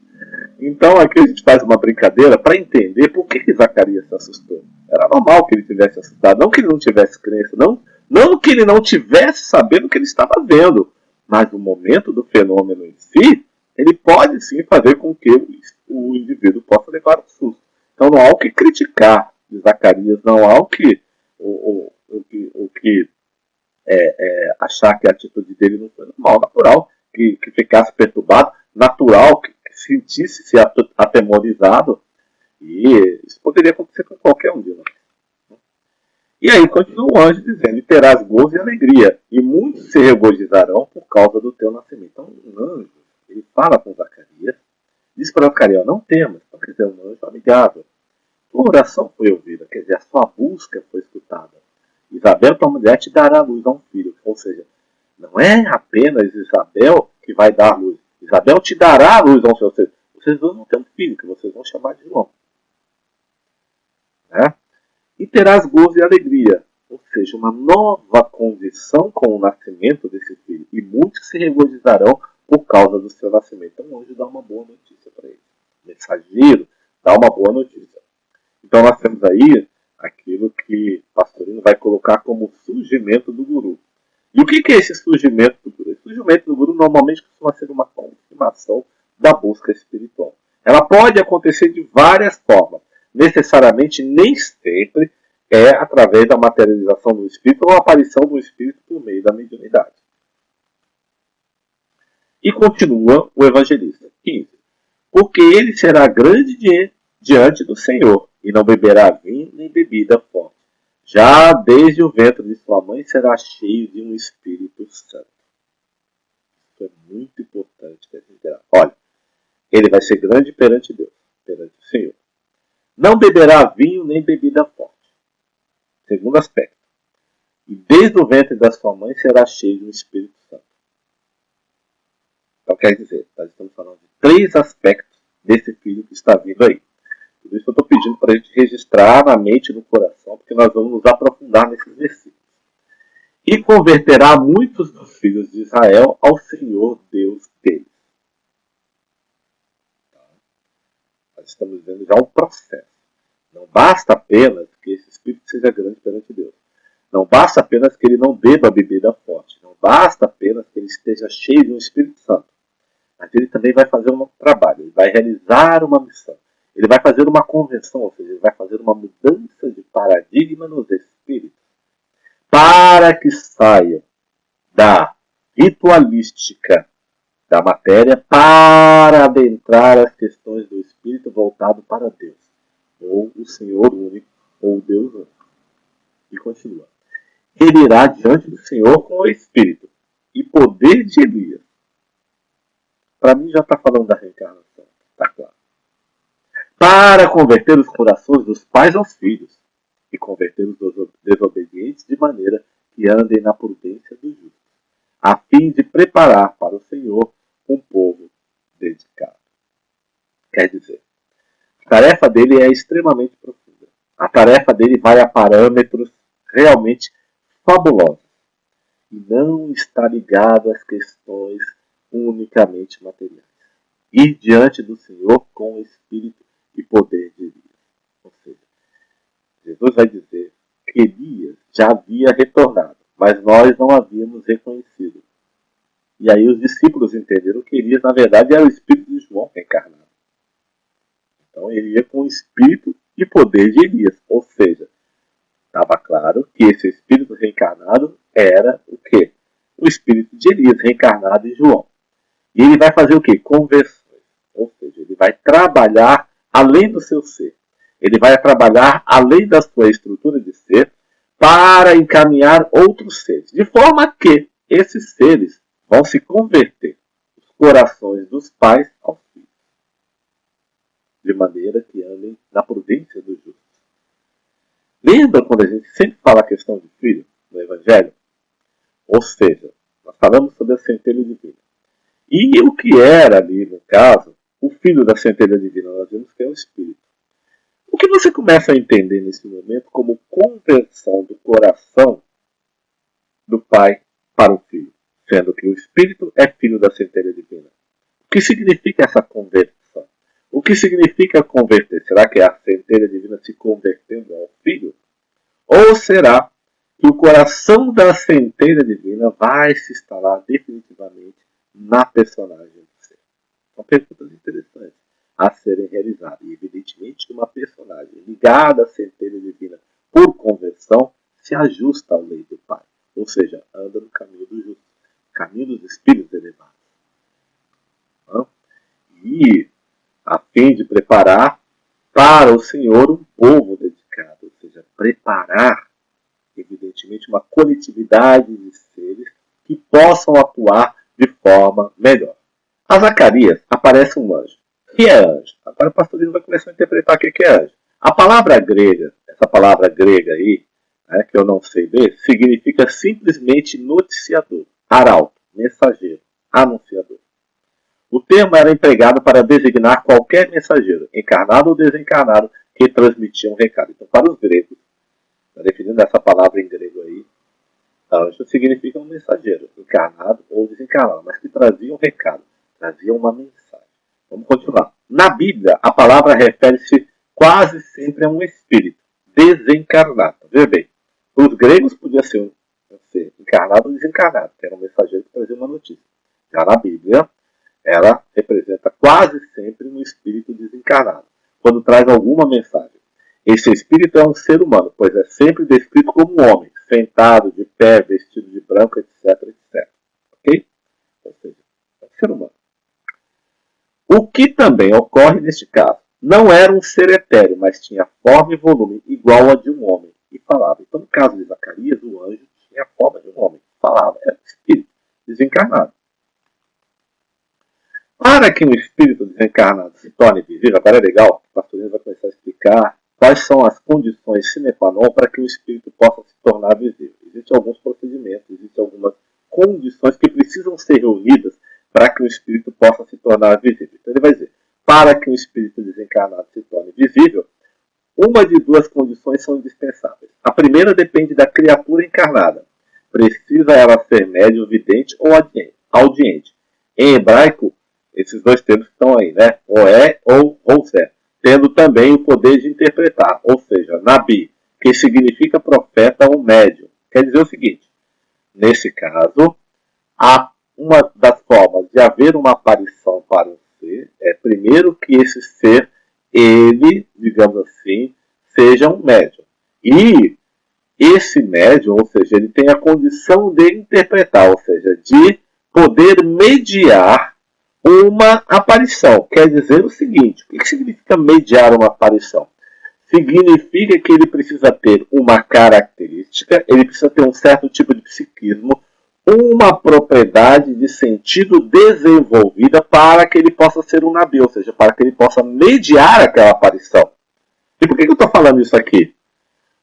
Então aqui a gente faz uma brincadeira para entender por que Zacarias se assustou. Era normal que ele tivesse assustado, não que ele não tivesse crença, não que ele não tivesse sabendo o que ele estava vendo. Mas no momento do fenômeno em si, ele pode sim fazer com que o indivíduo possa levar um susto. Então não há o que criticar de Zacarias, não há o que achar que a atitude dele não foi normal, natural, que ficasse perturbado, natural, que sentisse-se atemorizado, e isso poderia acontecer com qualquer um de nós. E aí continua o anjo dizendo, e terás gozo e alegria, e muitos se regozijarão por causa do teu nascimento. Então um anjo, ele fala com Zacarias, diz para Zacarias, não temas, então, quer dizer, um anjo amigável. Tua oração foi ouvida, quer dizer, a sua busca foi escutada. Isabel, tua mulher, te dará luz a um filho. Ou seja, não é apenas Isabel que vai dar luz. Isabel te dará luz a um seu filho. Vocês vão ter um filho que vocês vão chamar de João. Né? E terás gozo e alegria. Ou seja, uma nova condição com o nascimento desse filho. E muitos se regozijarão por causa do seu nascimento. Então o anjo dá uma boa notícia para ele. O mensageiro dá uma boa notícia. Então nós temos aí aquilo que o Pastorino vai colocar como surgimento do guru. E o que é esse surgimento do guru? Esse surgimento do guru normalmente costuma ser uma confirmação da busca espiritual. Ela pode acontecer de várias formas. Necessariamente, nem sempre é através da materialização do espírito ou a aparição do espírito por meio da mediunidade. E continua o evangelista. 15. Porque ele será grande diante do Senhor, e não beberá vinho nem bebida forte. Já desde o ventre de sua mãe será cheio de um Espírito Santo. Isso é muito importante que a gente terá. Olha, ele vai ser grande perante Deus, perante o Senhor. Não beberá vinho nem bebida forte. Segundo aspecto. E desde o ventre da sua mãe será cheio de um Espírito Santo. Então quer dizer, nós estamos falando de 3 aspectos desse filho que está vindo aí. Por isso eu estou pedindo para a gente registrar na mente e no coração, porque nós vamos nos aprofundar nesses versículos. E converterá muitos dos filhos de Israel ao Senhor Deus deles. Nós estamos vendo já um processo. Não basta apenas que esse Espírito seja grande perante Deus. Não basta apenas que ele não beba bebida forte. Não basta apenas que ele esteja cheio de um Espírito Santo. Mas ele também vai fazer um trabalho. Ele vai realizar uma missão. Ele vai fazer uma conversão, ou seja, ele vai fazer uma mudança de paradigma nos espíritos. para que saiam da ritualística da matéria para adentrar as questões do espírito voltado para Deus, ou o Senhor único, ou Deus único. E continua. Ele irá diante do Senhor com o espírito e poder de Elias. Para mim já está falando da reencarnação, está claro. Para converter os corações dos pais aos filhos e converter os desobedientes de maneira que andem na prudência do justo, a fim de preparar para o Senhor um povo dedicado. Quer dizer, a tarefa dele é extremamente profunda. A tarefa dele vai a parâmetros realmente fabulosos e não está ligado às questões unicamente materiais. Ir diante do Senhor com o espírito e poder de Elias. Ou seja, Jesus vai dizer que Elias já havia retornado, mas nós não havíamos reconhecido. E aí os discípulos entenderam que Elias, na verdade, era o espírito de João reencarnado. Então ele ia com o espírito e poder de Elias. Ou seja, estava claro que esse espírito reencarnado era o quê? O espírito de Elias reencarnado em João. E ele vai fazer o quê? Conversões. Ou seja, ele vai trabalhar além do seu ser. Ele vai trabalhar além da sua estrutura de ser para encaminhar outros seres. De forma que esses seres vão se converter os corações dos pais aos filhos. De maneira que andem na prudência do justo. Lembra quando a gente sempre fala a questão de filho no Evangelho? Ou seja, nós falamos sobre a centelha divina. E o que era ali, no caso, o filho da centelha divina? Nós vimos que é o Espírito. O que você começa a entender nesse momento como conversão do coração do pai para o filho? Sendo que o Espírito é filho da centelha divina. O que significa essa conversão? O que significa converter? Será que é a centelha divina se convertendo ao filho? Ou será que o coração da centelha divina vai se instalar definitivamente na personagem do ser? São perguntas interessantes a serem realizadas. E evidentemente que uma personagem ligada à centelha divina por conversão se ajusta à lei do Pai. Ou seja, anda no caminho do justo, caminho dos espíritos elevados. E a fim de preparar para o Senhor um povo dedicado, ou seja, preparar, evidentemente, uma coletividade de seres que possam atuar de forma melhor. A Zacarias aparece um anjo. O que é anjo? Agora o pastor Lino vai começar a interpretar o que é anjo. A palavra grega, essa palavra grega aí, que eu não sei ler, significa simplesmente noticiador, arauto, mensageiro, anunciador. O termo era empregado para designar qualquer mensageiro, encarnado ou desencarnado, que transmitia um recado. Então, para os gregos, definindo essa palavra em grego aí, anjo significa um mensageiro, encarnado ou desencarnado, mas que trazia um recado, trazia uma mensagem. Vamos continuar. Na Bíblia, a palavra refere-se quase sempre a um espírito desencarnado. Veja bem, os gregos podia ser encarnado ou desencarnado, que era um mensageiro que trazia uma notícia. Já na Bíblia, ela representa quase sempre um espírito desencarnado, quando traz alguma mensagem. Esse espírito é um ser humano, pois é sempre descrito como um homem, sentado, de pé, vestido de branco, etc, etc. Ok? Ou seja, é um ser humano. O que também ocorre neste caso? Não era um ser etéreo, mas tinha forma e volume igual a de um homem e falava. Então, no caso de Zacarias, o anjo tinha a forma de um homem, falava, era um espírito desencarnado. Para que um espírito desencarnado se torne visível, agora é legal, o pastor vai começar a explicar quais são as condições sine qua non para que o espírito possa se tornar visível. Existem alguns procedimentos, existem algumas condições que precisam ser reunidas para que o espírito possa se tornar visível. Então ele vai dizer, para que um espírito desencarnado se torne visível, uma de duas condições são indispensáveis. A primeira depende da criatura encarnada. Precisa ela ser médium, vidente ou audiente. Em hebraico, esses dois termos estão aí, né? Ou é ou é. Tendo também o poder de interpretar, ou seja, Nabi, que significa profeta ou médium. Quer dizer o seguinte, nesse caso, uma das formas de haver uma aparição para um ser é, primeiro, que esse ser, ele, digamos assim, seja um médium. E esse médium, ou seja, ele tem a condição de interpretar, ou seja, de poder mediar uma aparição. Quer dizer o seguinte, o que significa mediar uma aparição? Significa que ele precisa ter uma característica, ele precisa ter um certo tipo de psiquismo, uma propriedade de sentido desenvolvida para que ele possa ser um nabi, ou seja, para que ele possa mediar aquela aparição. E por que eu estou falando isso aqui?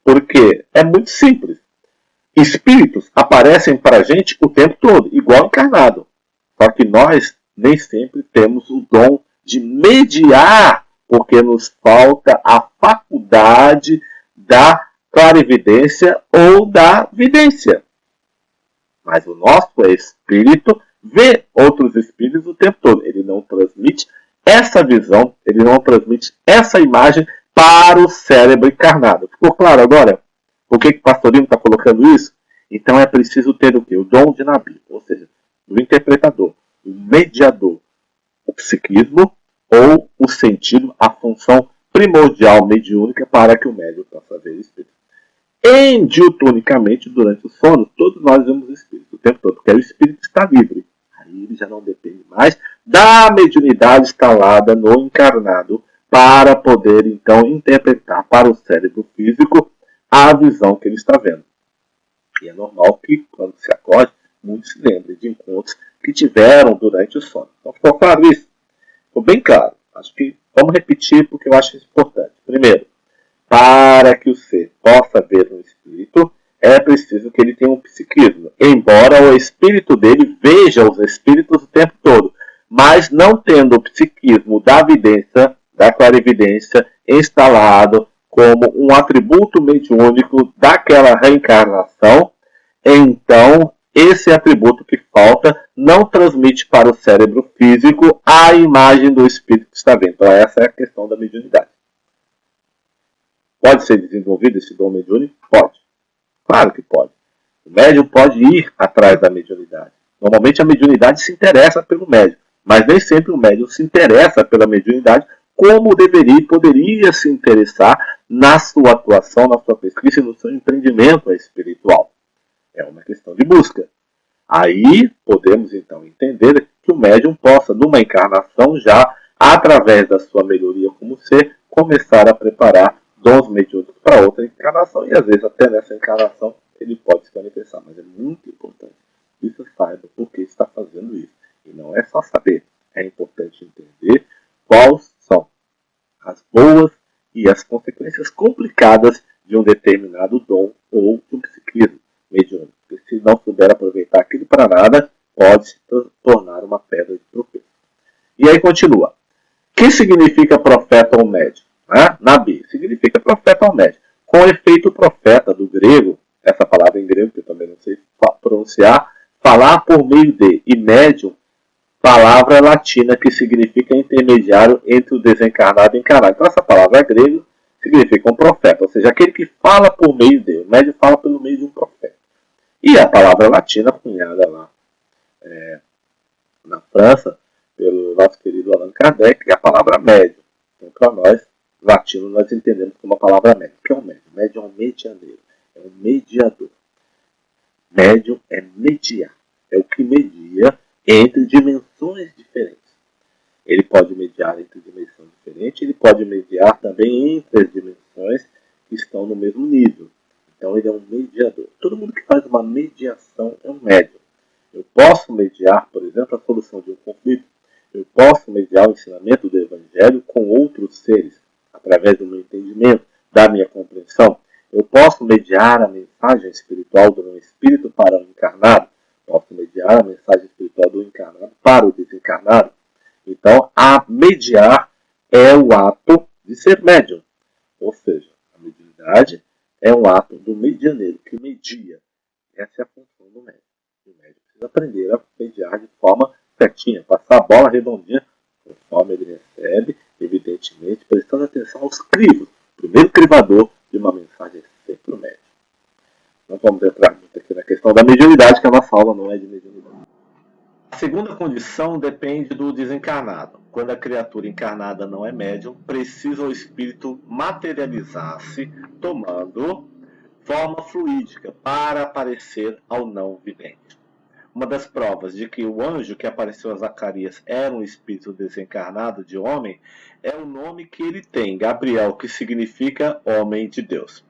Porque é muito simples. Espíritos aparecem para a gente o tempo todo, igual encarnado. Só que nós nem sempre temos o dom de mediar, porque nos falta a faculdade da clarividência ou da vidência. Mas o nosso espírito vê outros espíritos o tempo todo. Ele não transmite essa visão, ele não transmite essa imagem para o cérebro encarnado. Ficou claro agora? Por que o Pastorino está colocando isso? Então é preciso ter o quê? O dom de Nabi, ou seja, o interpretador, o mediador, o psiquismo ou o sentido, a função primordial mediúnica para que o médium possa ver espírito. Diuturnicamente, durante o sono, todos nós vemos o espírito o tempo todo, porque o espírito está livre. Aí ele já não depende mais da mediunidade instalada no encarnado para poder, então, interpretar para o cérebro físico a visão que ele está vendo. E é normal que, quando se acorde, muitos se lembrem de encontros que tiveram durante o sono. Então, ficou claro isso? Ficou bem claro. Acho que vamos repetir porque eu acho isso importante. Primeiro, para que o ser possa ver um espírito, é preciso que ele tenha um psiquismo. Embora o espírito dele veja os espíritos o tempo todo, mas não tendo o psiquismo da vidência, da clarividência, instalado como um atributo mediúnico daquela reencarnação, então esse atributo que falta não transmite para o cérebro físico a imagem do espírito que está vendo. Então essa é a questão da mediunidade. Pode ser desenvolvido esse dom mediúnico? Pode. Claro que pode. O médium pode ir atrás da mediunidade. Normalmente a mediunidade se interessa pelo médium, mas nem sempre o médium se interessa pela mediunidade como deveria e poderia se interessar na sua atuação, na sua pesquisa e no seu empreendimento espiritual. É uma questão de busca. Aí podemos então entender que o médium possa, numa encarnação já, através da sua melhoria como ser, começar a preparar dons mediúnicos para outra encarnação, e às vezes até nessa encarnação ele pode se manifestar. Mas é muito importante que você saiba por que está fazendo isso. E não é só saber, é importante entender quais são as boas e as consequências complicadas de um determinado dom ou de um psiquismo mediúnico. Porque se não souber aproveitar aquilo para nada, pode se tornar uma pedra de tropeço. E aí continua. O que significa profeta ou médium? Nabi significa profeta ou médium. Com efeito, profeta do grego, essa palavra em grego que eu também não sei pronunciar, falar por meio de, e médium, palavra latina que significa intermediário entre o desencarnado e o encarnado. Então essa palavra é grega, significa um profeta, ou seja, aquele que fala por meio de, o médium fala pelo meio de um profeta. E a palavra latina, cunhada lá na França, pelo nosso querido Allan Kardec, é a palavra médium. Então para nós, latinos, nós entendemos como a palavra médium. O que é um médium? Médium é um medianeiro, é um mediador. Médium é mediar, é o que media entre dimensões diferentes. Ele pode mediar entre dimensões diferentes, ele pode mediar também entre as dimensões que estão no mesmo nível. Então ele é um mediador. Todo mundo que faz uma mediação é um médium. Eu posso mediar, por exemplo, a solução de um conflito. Eu posso mediar o ensinamento do Evangelho com outros seres, através do meu entendimento, da minha compreensão. Eu posso mediar a mensagem espiritual do meu espírito para o encarnado. Posso mediar a mensagem espiritual do encarnado para o desencarnado. Então, a mediar é o ato de ser médium. Ou seja, a mediunidade é um ato do medianeiro que media. Essa é a função do médium. O médium precisa aprender a mediar de forma certinha, passar a bola redondinha conforme ele recebe, evidentemente, prestando atenção aos crivos. O primeiro crivador de uma mensagem é sempre o médium. Não vamos entrar muito aqui na questão da mediunidade, que a nossa aula não é de mediunidade. A segunda condição depende do desencarnado. Quando a criatura encarnada não é médium, precisa o espírito materializar-se, tomando forma fluídica para aparecer ao não vidente. Uma das provas de que o anjo que apareceu a Zacarias era um espírito desencarnado de homem é o nome que ele tem, Gabriel, que significa homem de Deus.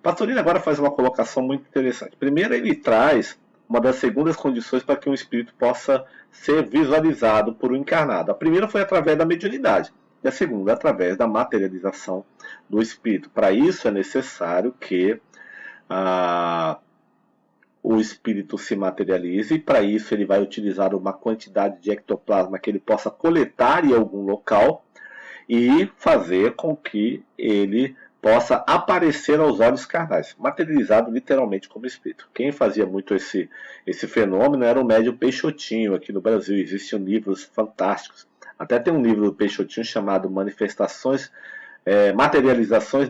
Pastorino agora faz uma colocação muito interessante. Primeiro, ele traz uma das segundas condições para que um espírito possa ser visualizado por um encarnado. A primeira foi através da mediunidade, e a segunda através da materialização do espírito. Para isso é necessário que o espírito se materialize, e para isso ele vai utilizar uma quantidade de ectoplasma que ele possa coletar em algum local e fazer com que ele possa aparecer aos olhos carnais, materializado literalmente como espírito. Quem fazia muito esse fenômeno era o médium Peixotinho aqui no Brasil. Existem livros fantásticos. Até tem um livro do Peixotinho chamado Materializações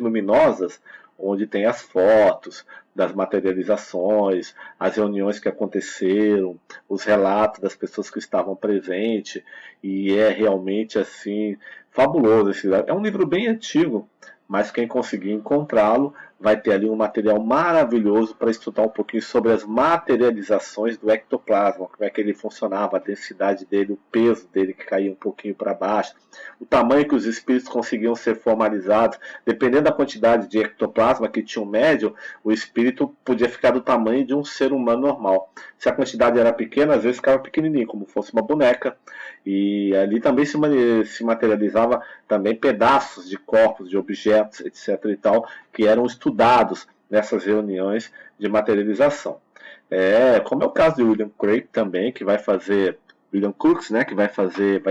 Luminosas, onde tem as fotos das materializações, as reuniões que aconteceram, os relatos das pessoas que estavam presentes, e é realmente assim fabuloso. É um livro bem antigo, mas quem conseguir encontrá-lo vai ter ali um material maravilhoso para estudar um pouquinho sobre as materializações do ectoplasma, como é que ele funcionava, a densidade dele, o peso dele que caía um pouquinho para baixo, o tamanho que os espíritos conseguiam ser formalizados, dependendo da quantidade de ectoplasma que tinha o médium, o espírito podia ficar do tamanho de um ser humano normal. Se a quantidade era pequena, às vezes ficava pequenininho, como fosse uma boneca, e ali também se materializava também pedaços de corpos, de objetos, etc. e tal, que eram estudados nessas reuniões de materialização. Como é o caso de William Craig também, que vai fazer, William Crookes, né, que vai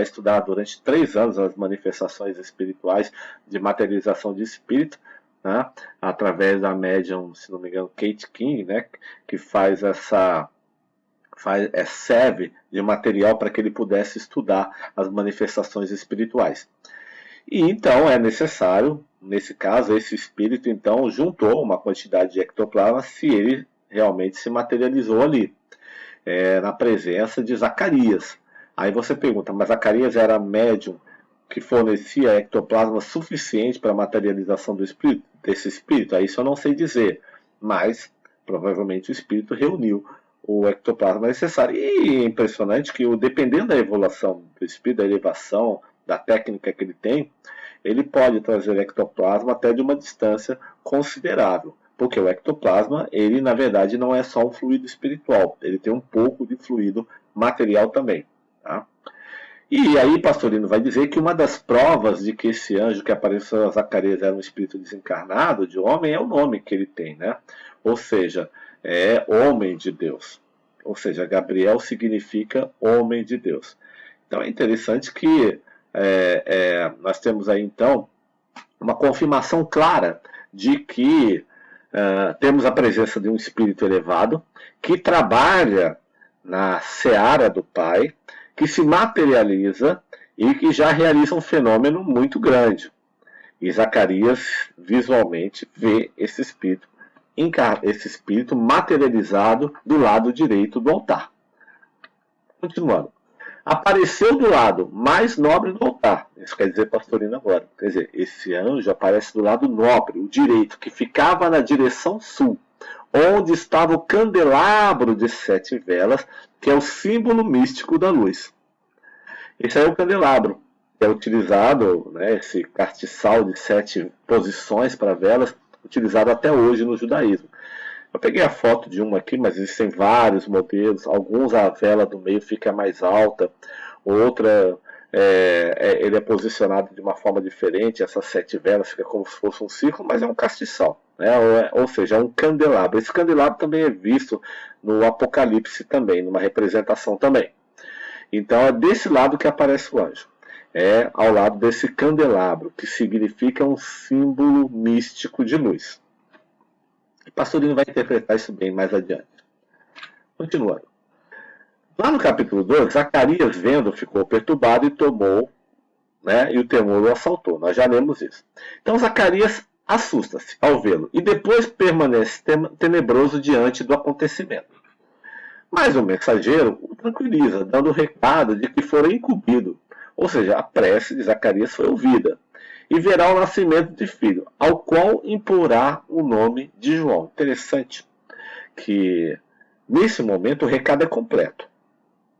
estudar durante 3 anos as manifestações espirituais de materialização de espírito, né, através da médium, se não me engano, Kate King, né, que serve de material para que ele pudesse estudar as manifestações espirituais. E então é necessário, nesse caso, esse espírito então juntou uma quantidade de ectoplasma se ele realmente se materializou ali, na presença de Zacarias. Aí você pergunta, mas Zacarias era médium que fornecia ectoplasma suficiente para a materialização desse espírito? Aí isso eu não sei dizer, mas provavelmente o espírito reuniu o ectoplasma necessário. E é impressionante que, dependendo da evolução do espírito, da elevação, da técnica que ele tem, ele pode trazer ectoplasma até de uma distância considerável. Porque o ectoplasma, ele na verdade não é só um fluido espiritual, ele tem um pouco de fluido material também. Tá? E aí Pastorino vai dizer que uma das provas de que esse anjo que apareceu a Zacarias era um espírito desencarnado de homem é o nome que ele tem, né? Ou seja, é homem de Deus. Ou seja, Gabriel significa homem de Deus. Então é interessante que nós temos aí então uma confirmação clara de que temos a presença de um espírito elevado que trabalha na seara do Pai, que se materializa e que já realiza um fenômeno muito grande. E Zacarias visualmente vê esse espírito materializado do lado direito do altar. Continuando. Apareceu do lado mais nobre do altar. Isso quer dizer Pastorino agora. Quer dizer, esse anjo aparece do lado nobre, o direito, que ficava na direção sul, onde estava o candelabro de 7 velas, que é o símbolo místico da luz. Esse é o candelabro, que é utilizado, né, esse castiçal de 7 posições para velas, utilizado até hoje no judaísmo. Eu peguei a foto de uma aqui, mas existem vários modelos. Alguns a vela do meio fica mais alta, outra ele é posicionado de uma forma diferente. Essas 7 velas fica como se fosse um círculo, mas é um castiçal, né? Ou seja, é um candelabro. Esse candelabro também é visto no Apocalipse também, numa representação também. Então é desse lado que aparece o anjo. É ao lado desse candelabro, que significa um símbolo místico de luz. O Pastorino vai interpretar isso bem mais adiante. Continuando. Lá no capítulo 2, Zacarias, vendo, ficou perturbado e tomou, né, e o temor o assaltou. Nós já lemos isso. Então Zacarias assusta-se ao vê-lo e depois permanece tenebroso diante do acontecimento. Mas o mensageiro o tranquiliza, dando o recado de que fora incumbido. Ou seja, a prece de Zacarias foi ouvida. e verá o nascimento de filho, ao qual imporá o nome de João. Interessante que nesse momento o recado é completo.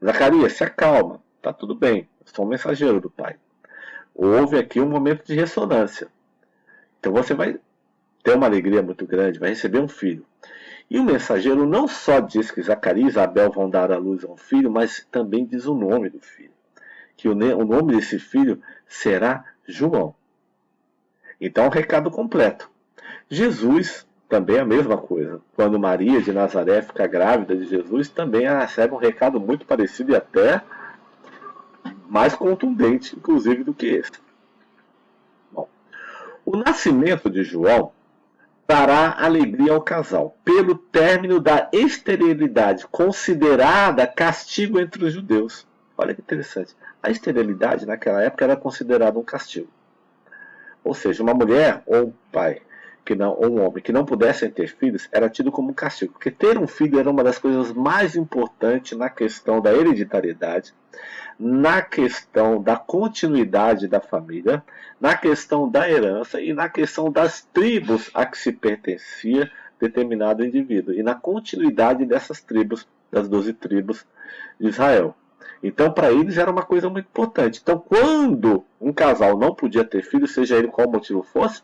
Zacarias, se acalma, tá tudo bem, eu sou um mensageiro do Pai. Houve aqui um momento de ressonância. Então você vai ter uma alegria muito grande, vai receber um filho. E o mensageiro não só diz que Zacarias e Isabel vão dar à luz a um filho, mas também diz o nome do filho. Que o nome desse filho será João. Então, um recado completo. Jesus também é a mesma coisa. Quando Maria de Nazaré fica grávida de Jesus, também ela recebe um recado muito parecido e até mais contundente, inclusive, do que esse. Bom, o nascimento de João dará alegria ao casal, pelo término da esterilidade, considerada castigo entre os judeus. Olha que interessante. A esterilidade naquela época era considerada um castigo. Ou seja, uma mulher ou um pai, ou um homem que não pudessem ter filhos, era tido como um castigo. Porque ter um filho era uma das coisas mais importantes na questão da hereditariedade, na questão da continuidade da família, na questão da herança e na questão das tribos a que se pertencia determinado indivíduo. E na continuidade dessas tribos, das 12 tribos de Israel. Então, para eles era uma coisa muito importante. Então, quando um casal não podia ter filho, seja ele qual motivo fosse,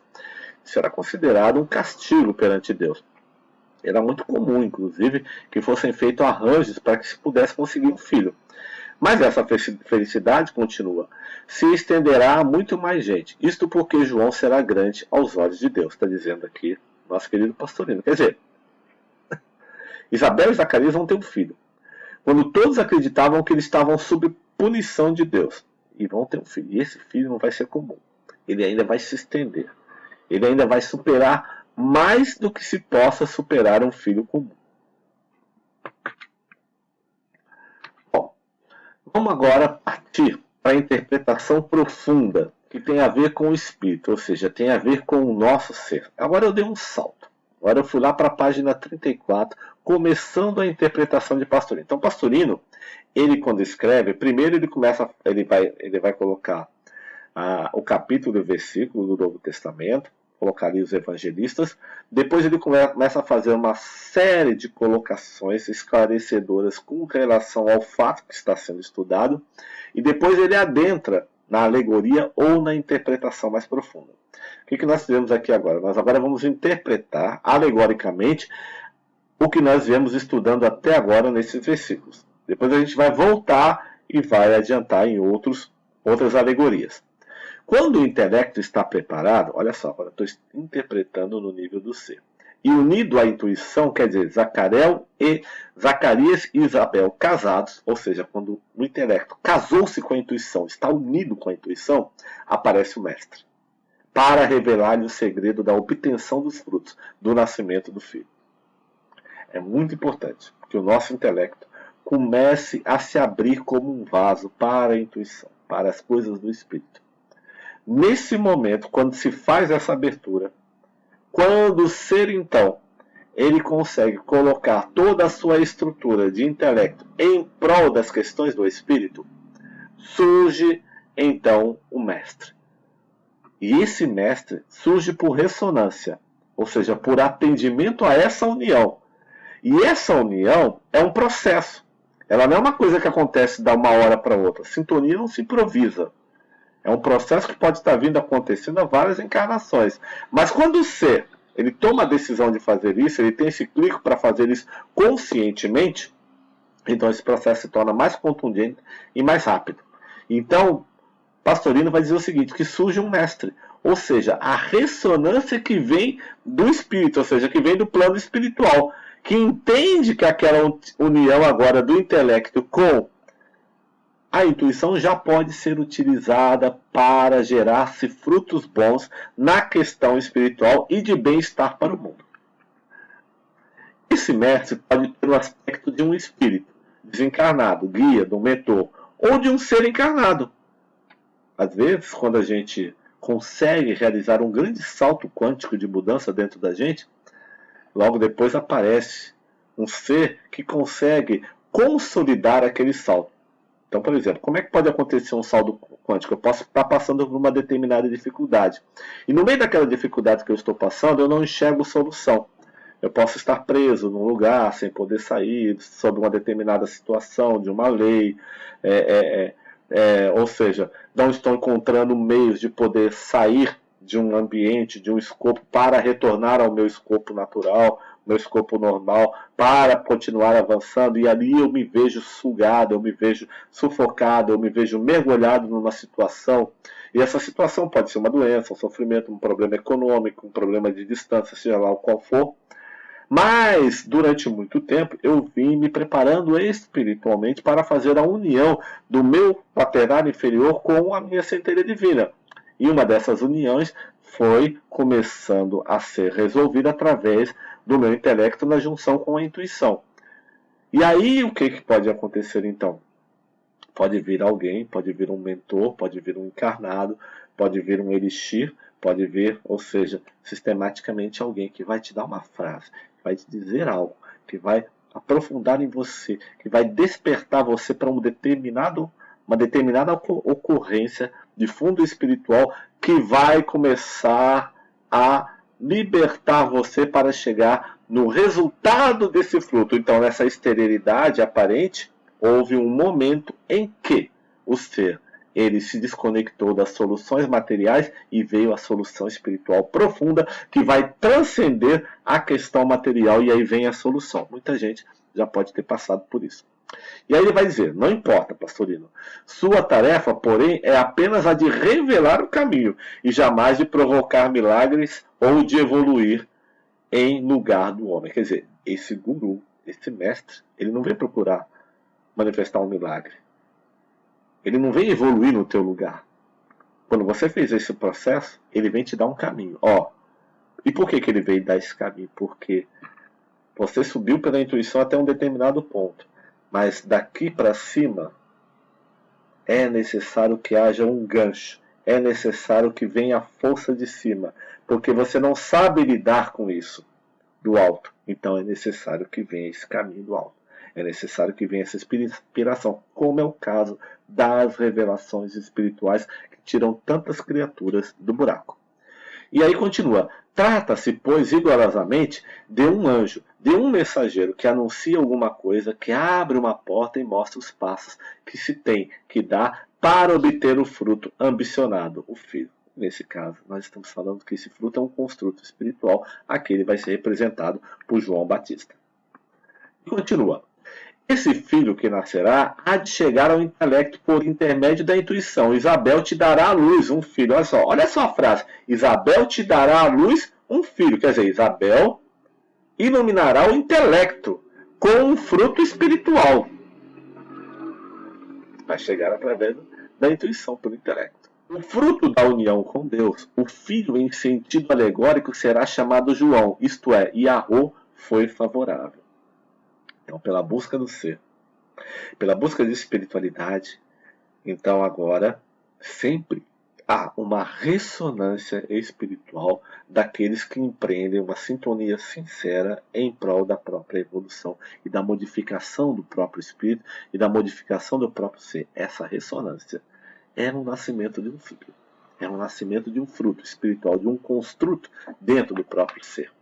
isso era considerado um castigo perante Deus. Era muito comum, inclusive, que fossem feitos arranjos para que se pudesse conseguir um filho. Mas essa felicidade continua. Se estenderá a muito mais gente. Isto porque João será grande aos olhos de Deus. Está dizendo aqui nosso querido pastorino. Quer dizer, Isabel e Zacarias vão ter um filho. Quando todos acreditavam que eles estavam sob punição de Deus. E vão ter um filho. E esse filho não vai ser comum. Ele ainda vai se estender. Ele ainda vai superar mais do que se possa superar um filho comum. Bom, vamos agora partir para a interpretação profunda, que tem a ver com o espírito, ou seja, tem a ver com o nosso ser. Agora eu dei um salto. Agora eu fui lá para a página 34, começando a interpretação de Pastorino. Então, Pastorino, ele quando escreve, primeiro ele vai colocar o capítulo e o versículo do Novo Testamento, colocaria os evangelistas. Depois ele começa a fazer uma série de colocações esclarecedoras com relação ao fato que está sendo estudado. E depois ele adentra na alegoria ou na interpretação mais profunda. O que nós fizemos aqui agora? Nós agora vamos interpretar alegoricamente o que nós viemos estudando até agora nesses versículos. Depois a gente vai voltar e vai adiantar em outras alegorias. Quando o intelecto está preparado, olha só, agora estou interpretando no nível do ser. E unido à intuição, quer dizer, Zacarias e Isabel casados, ou seja, quando o intelecto casou-se com a intuição, está unido com a intuição, aparece o mestre, para revelar-lhe o segredo da obtenção dos frutos, do nascimento do filho. É muito importante que o nosso intelecto comece a se abrir como um vaso para a intuição, para as coisas do Espírito. Nesse momento, quando se faz essa abertura, quando o ser, então, ele consegue colocar toda a sua estrutura de intelecto em prol das questões do espírito, surge, então, o mestre. E esse mestre surge por ressonância, ou seja, por atendimento a essa união. E essa união é um processo. Ela não é uma coisa que acontece de uma hora para outra. Sintonia não se improvisa. É um processo que pode estar vindo acontecendo a várias encarnações. Mas quando o ser ele toma a decisão de fazer isso, ele tem esse clique para fazer isso conscientemente, então esse processo se torna mais contundente e mais rápido. Então, Pastorino vai dizer o seguinte, que surge um mestre, ou seja, a ressonância que vem do espírito, ou seja, que vem do plano espiritual, que entende que aquela união agora do intelecto com a intuição já pode ser utilizada para gerar-se frutos bons na questão espiritual e de bem-estar para o mundo. Esse mestre pode ter o aspecto de um espírito desencarnado, guia, do mentor, ou de um ser encarnado. Às vezes, quando a gente consegue realizar um grande salto quântico de mudança dentro da gente, logo depois aparece um ser que consegue consolidar aquele salto. Então, por exemplo, como é que pode acontecer um saldo quântico? Eu posso estar passando por uma determinada dificuldade. E no meio daquela dificuldade que eu estou passando, eu não enxergo solução. Eu posso estar preso num lugar, sem poder sair, sob uma determinada situação, de uma lei, ou seja, não estou encontrando meios de poder sair de um ambiente, de um escopo, para retornar ao meu escopo natural, meu escopo normal, para continuar avançando, e ali eu me vejo sugado, eu me vejo sufocado, eu me vejo mergulhado numa situação, e essa situação pode ser uma doença, um sofrimento, um problema econômico, um problema de distância, seja lá o qual for. Mas, durante muito tempo, eu vim me preparando espiritualmente para fazer a união do meu quaternário inferior com a minha centelha divina. E uma dessas uniões foi começando a ser resolvida através do meu intelecto na junção com a intuição. E aí, o que pode acontecer então? Pode vir alguém, pode vir um mentor, pode vir um encarnado, pode vir um elixir, pode vir, ou seja, sistematicamente alguém que vai te dar uma frase, que vai te dizer algo, que vai aprofundar em você, que vai despertar você para uma determinada ocorrência de fundo espiritual que vai começar a libertar você para chegar no resultado desse fruto. Então, nessa esterilidade aparente, houve um momento em que o ser ele se desconectou das soluções materiais e veio a solução espiritual profunda que vai transcender a questão material, e aí vem a solução. Muita gente já pode ter passado por isso. E aí ele vai dizer, não importa, pastorino, sua tarefa, porém, é apenas a de revelar o caminho e jamais de provocar milagres ou de evoluir em lugar do homem. Quer dizer, esse guru, esse mestre, ele não vem procurar manifestar um milagre. Ele não vem evoluir no teu lugar. Quando você fez esse processo, ele vem te dar um caminho. E por que ele veio dar esse caminho? Porque você subiu pela intuição até um determinado ponto. Mas daqui para cima é necessário que haja um gancho. É necessário que venha a força de cima. Porque você não sabe lidar com isso do alto. Então é necessário que venha esse caminho do alto. É necessário que venha essa inspiração, como é o caso das revelações espirituais que tiram tantas criaturas do buraco. E aí continua, trata-se, pois, rigorosamente de um anjo, de um mensageiro que anuncia alguma coisa, que abre uma porta e mostra os passos que se tem que dar para obter o fruto ambicionado, o filho. Nesse caso, nós estamos falando que esse fruto é um construto espiritual, aquele vai ser representado por João Batista. E continua. Esse filho que nascerá há de chegar ao intelecto por intermédio da intuição. Isabel te dará à luz um filho. Olha só a frase. Isabel te dará à luz um filho. Quer dizer, Isabel iluminará o intelecto com um fruto espiritual. Vai chegar através da intuição, pelo intelecto. O fruto da união com Deus, o filho em sentido alegórico, será chamado João, isto é, Yahô foi favorável. Então, pela busca do ser, pela busca de espiritualidade, então agora sempre há uma ressonância espiritual daqueles que empreendem uma sintonia sincera em prol da própria evolução e da modificação do próprio espírito e da modificação do próprio ser. Essa ressonância é um nascimento de um filho, é um nascimento de um fruto espiritual, de um construto dentro do próprio ser.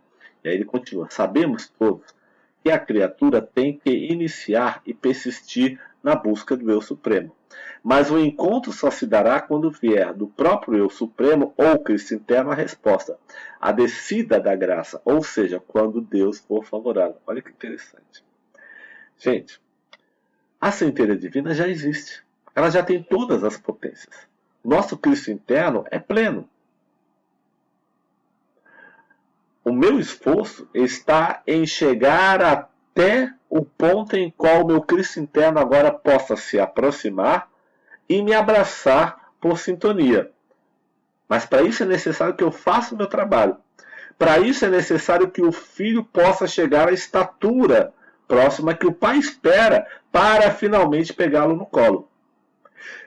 E aí ele continua, sabemos todos que a criatura tem que iniciar e persistir na busca do Eu Supremo. Mas o encontro só se dará quando vier do próprio Eu Supremo ou Cristo interno a resposta, a descida da graça, ou seja, quando Deus for favorável. Olha que interessante. Gente, a centelha divina já existe. Ela já tem todas as potências. Nosso Cristo interno é pleno. O meu esforço está em chegar até o ponto em qual o meu Cristo interno agora possa se aproximar e me abraçar por sintonia. Mas para isso é necessário que eu faça o meu trabalho. Para isso é necessário que o filho possa chegar à estatura próxima que o pai espera para finalmente pegá-lo no colo.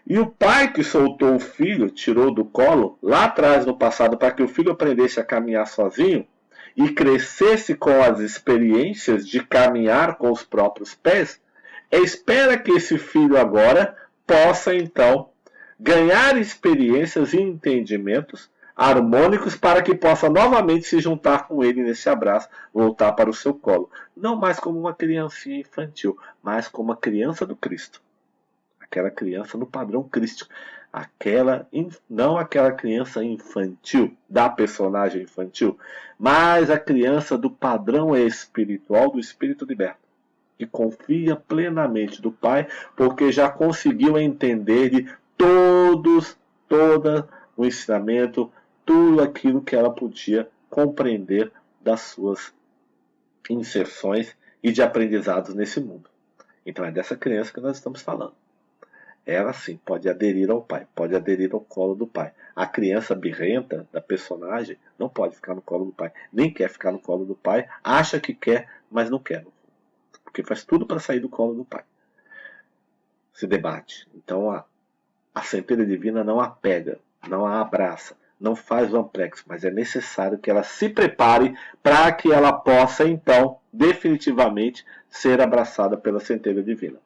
E o pai que soltou o filho, tirou do colo, lá atrás no passado, para que o filho aprendesse a caminhar sozinho, e crescesse com as experiências de caminhar com os próprios pés, espera que esse filho agora possa então ganhar experiências e entendimentos harmônicos para que possa novamente se juntar com ele nesse abraço, voltar para o seu colo. Não mais como uma criancinha infantil, mas como uma criança do Cristo. Aquela criança no padrão crístico. Não aquela criança infantil, da personagem infantil, mas a criança do padrão espiritual, do espírito liberto, que confia plenamente do Pai, porque já conseguiu entender de todo o ensinamento, tudo aquilo que ela podia compreender das suas inserções e de aprendizados nesse mundo. Então é dessa criança que nós estamos falando. Ela sim pode aderir ao pai, pode aderir ao colo do pai. A criança birrenta da personagem não pode ficar no colo do pai, nem quer ficar no colo do pai, acha que quer, mas não quer, porque faz tudo para sair do colo do pai. Se debate. Então a centelha divina não a pega, não a abraça, não faz o amplex, mas é necessário que ela se prepare para que ela possa então definitivamente ser abraçada pela centelha divina.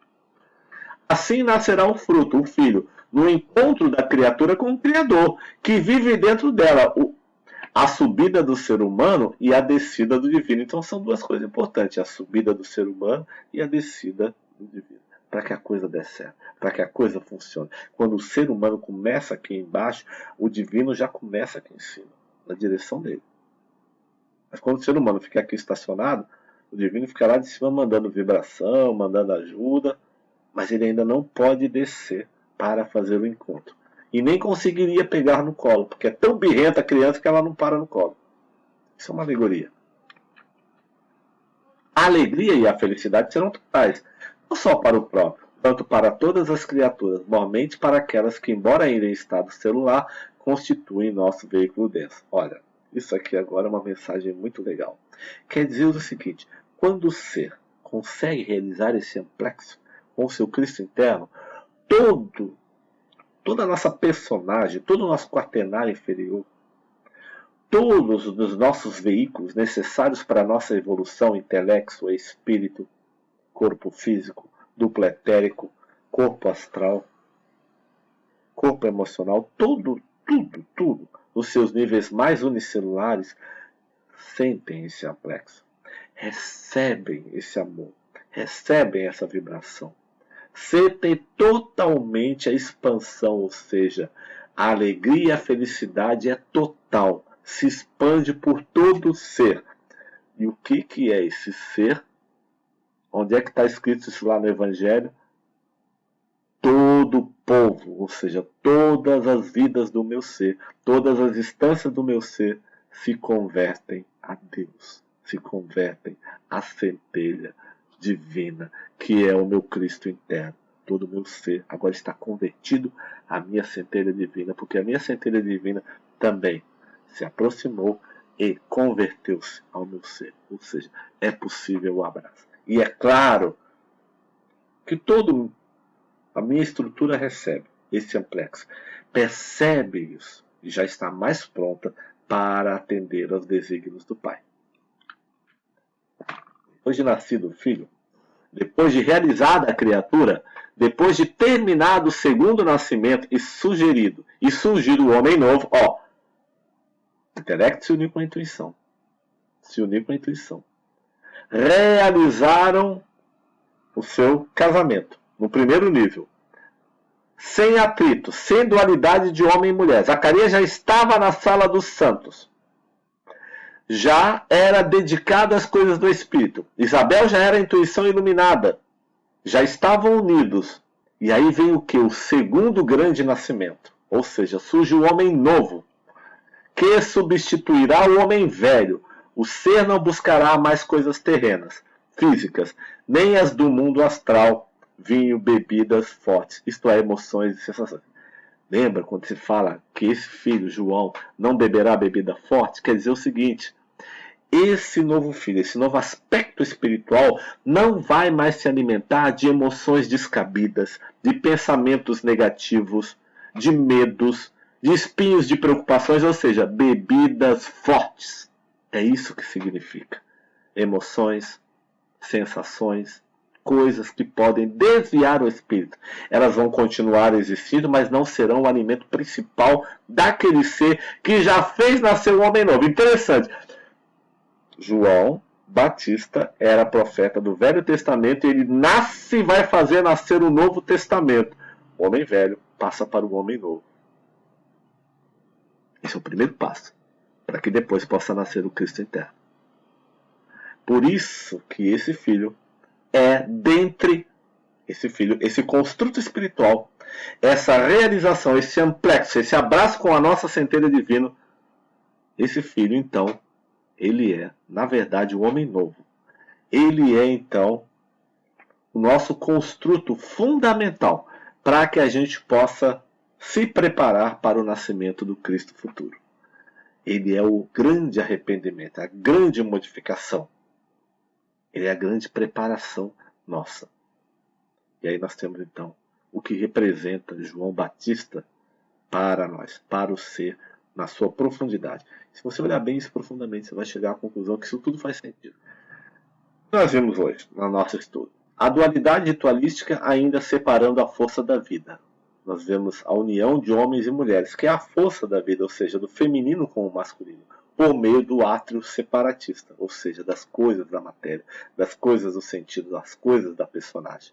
Assim nascerá um fruto, um filho, no encontro da criatura com o Criador, que vive dentro dela, a subida do ser humano e a descida do divino. Então são duas coisas importantes, a subida do ser humano e a descida do divino, para que a coisa dê certo, para que a coisa funcione. Quando o ser humano começa aqui embaixo, o divino já começa aqui em cima, na direção dele. Mas quando o ser humano fica aqui estacionado, o divino fica lá de cima mandando vibração, mandando ajuda, mas ele ainda não pode descer para fazer o encontro. E nem conseguiria pegar no colo, porque é tão birrenta a criança que ela não para no colo. Isso é uma alegoria. A alegria e a felicidade serão totais, não só para o próprio, quanto para todas as criaturas, mormente para aquelas que, embora ainda em estado celular, constituem nosso veículo denso. Olha, isso aqui agora é uma mensagem muito legal. Quer dizer o seguinte, quando o ser consegue realizar esse amplexo, com o seu Cristo interno, toda a nossa personagem, todo o nosso quaternário inferior, todos os nossos veículos necessários para a nossa evolução, intelecto, espírito, corpo físico, duplo etérico, corpo astral, corpo emocional, tudo, os seus níveis mais unicelulares, sentem esse amplexo, recebem esse amor, recebem essa vibração. Sentem totalmente a expansão, ou seja, a alegria e a felicidade é total, se expande por todo o ser. E o que é esse ser? Onde é que está escrito isso lá no Evangelho? Todo o povo, ou seja, todas as vidas do meu ser, todas as instâncias do meu ser se convertem a Deus, se convertem à centelha divina, que é o meu Cristo interno. Todo o meu ser agora está convertido à minha centelha divina, porque a minha centelha divina também se aproximou e converteu-se ao meu ser. Ou seja, é possível o abraço. E é claro que toda a minha estrutura recebe esse amplexo, percebe isso e já está mais pronta para atender aos desígnios do Pai. Depois de nascido o filho, depois de realizada a criatura, depois de terminado o segundo nascimento e surgido o homem novo, o intelecto se uniu com a intuição. Realizaram o seu casamento, no primeiro nível. Sem atrito, sem dualidade de homem e mulher. Zacarias já estava na sala dos santos. Já era dedicado às coisas do Espírito. Isabel já era a intuição iluminada. Já estavam unidos. E aí vem o que? O segundo grande nascimento. Ou seja, surge o homem novo, que substituirá o homem velho. O ser não buscará mais coisas terrenas, físicas, nem as do mundo astral, vinho, bebidas fortes, isto é, emoções e sensações. Lembra quando se fala que esse filho, João, não beberá bebida forte? Quer dizer o seguinte, esse novo filho, esse novo aspecto espiritual não vai mais se alimentar de emoções descabidas, de pensamentos negativos, de medos, de espinhos de preocupações, ou seja, bebidas fortes. É isso que significa. Emoções, sensações, coisas que podem desviar o espírito. Elas vão continuar existindo, mas não serão o alimento principal daquele ser que já fez nascer o homem novo. Interessante. João Batista era profeta do Velho Testamento e ele nasce e vai fazer nascer o Novo Testamento. O homem velho passa para o homem novo. Esse é o primeiro passo, para que depois possa nascer o Cristo interno. Por isso que esse filho é dentre esse construto espiritual, essa realização, esse amplexo, esse abraço com a nossa centelha divina, esse filho, então, ele é, na verdade, o homem novo. Ele é, então, o nosso construto fundamental para que a gente possa se preparar para o nascimento do Cristo futuro. Ele é o grande arrependimento, a grande modificação. Ele é a grande preparação nossa. E aí nós temos, então, o que representa João Batista para nós, para o ser, na sua profundidade. Se você olhar bem isso profundamente, você vai chegar à conclusão que isso tudo faz sentido. Nós vimos hoje, no nosso estudo, a dualidade ritualística ainda separando a força da vida. Nós vemos a união de homens e mulheres, que é a força da vida, ou seja, do feminino com o masculino, por meio do átrio separatista, ou seja, das coisas da matéria, das coisas do sentido, das coisas da personagem.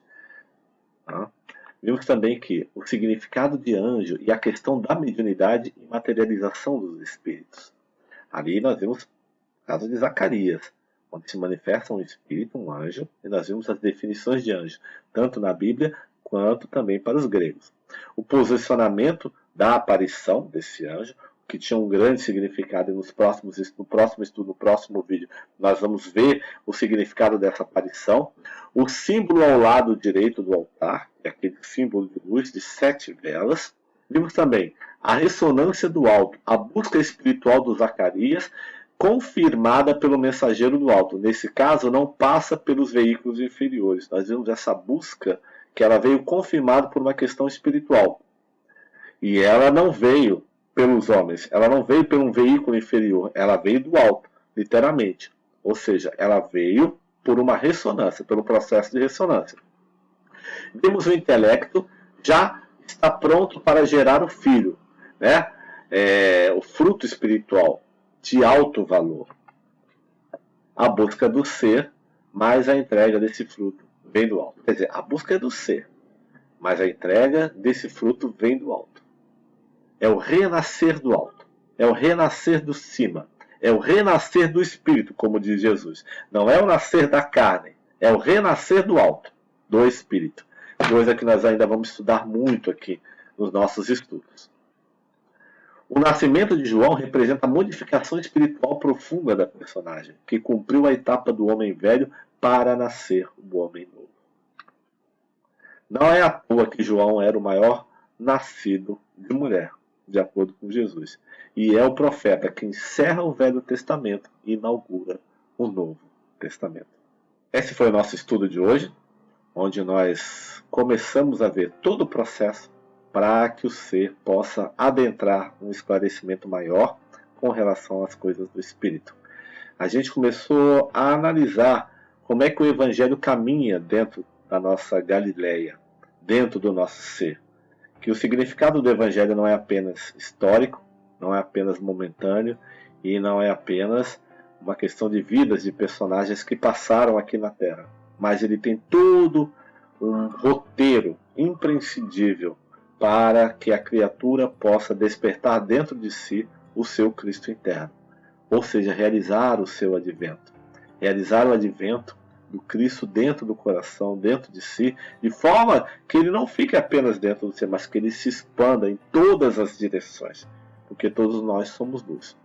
Vimos também que o significado de anjo e a questão da mediunidade e materialização dos espíritos. Ali nós vimos o caso de Zacarias, onde se manifesta um espírito, um anjo, e nós vimos as definições de anjo, tanto na Bíblia quanto também para os gregos. O posicionamento da aparição desse anjo, que tinha um grande significado, e no próximo estudo, no próximo vídeo, nós vamos ver o significado dessa aparição. O símbolo ao lado direito do altar, é aquele símbolo de luz de 7 velas. Vimos também a ressonância do alto, a busca espiritual do Zacarias, confirmada pelo mensageiro do alto. Nesse caso, não passa pelos veículos inferiores. Nós vimos essa busca que ela veio confirmada por uma questão espiritual. E ela não veio pelos homens, ela não veio por um veículo inferior, ela veio do alto, literalmente. Ou seja, ela veio por uma ressonância, pelo processo de ressonância. Vimos o intelecto já está pronto para gerar o filho, né? O fruto espiritual de alto valor. A busca do ser, mais a entrega desse fruto vem do alto. Quer dizer, a busca é do ser, mas a entrega desse fruto vem do alto. É o renascer do alto. É o renascer do cima. É o renascer do espírito, como diz Jesus. Não é o nascer da carne. É o renascer do alto, do espírito. Coisa que nós ainda vamos estudar muito aqui nos nossos estudos. O nascimento de João representa a modificação espiritual profunda da personagem, que cumpriu a etapa do homem velho para nascer o homem novo. Não é à toa que João era o maior nascido de mulher, de acordo com Jesus. E é o profeta que encerra o Velho Testamento e inaugura o Novo Testamento. Esse foi o nosso estudo de hoje, onde nós começamos a ver todo o processo para que o ser possa adentrar um esclarecimento maior com relação às coisas do Espírito. A gente começou a analisar como é que o Evangelho caminha dentro da nossa Galileia, dentro do nosso ser. Que o significado do Evangelho não é apenas histórico, não é apenas momentâneo e não é apenas uma questão de vidas de personagens que passaram aqui na Terra. Mas ele tem todo um roteiro imprescindível para que a criatura possa despertar dentro de si o seu Cristo interno. Ou seja, realizar o seu advento. Realizar o advento do Cristo dentro do coração, dentro de si, de forma que ele não fique apenas dentro de si, mas que ele se expanda em todas as direções. Porque todos nós somos luz.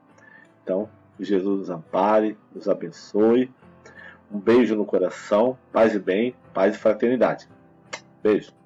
Então, Jesus nos ampare, nos abençoe. Um beijo no coração, paz e bem, paz e fraternidade. Beijo.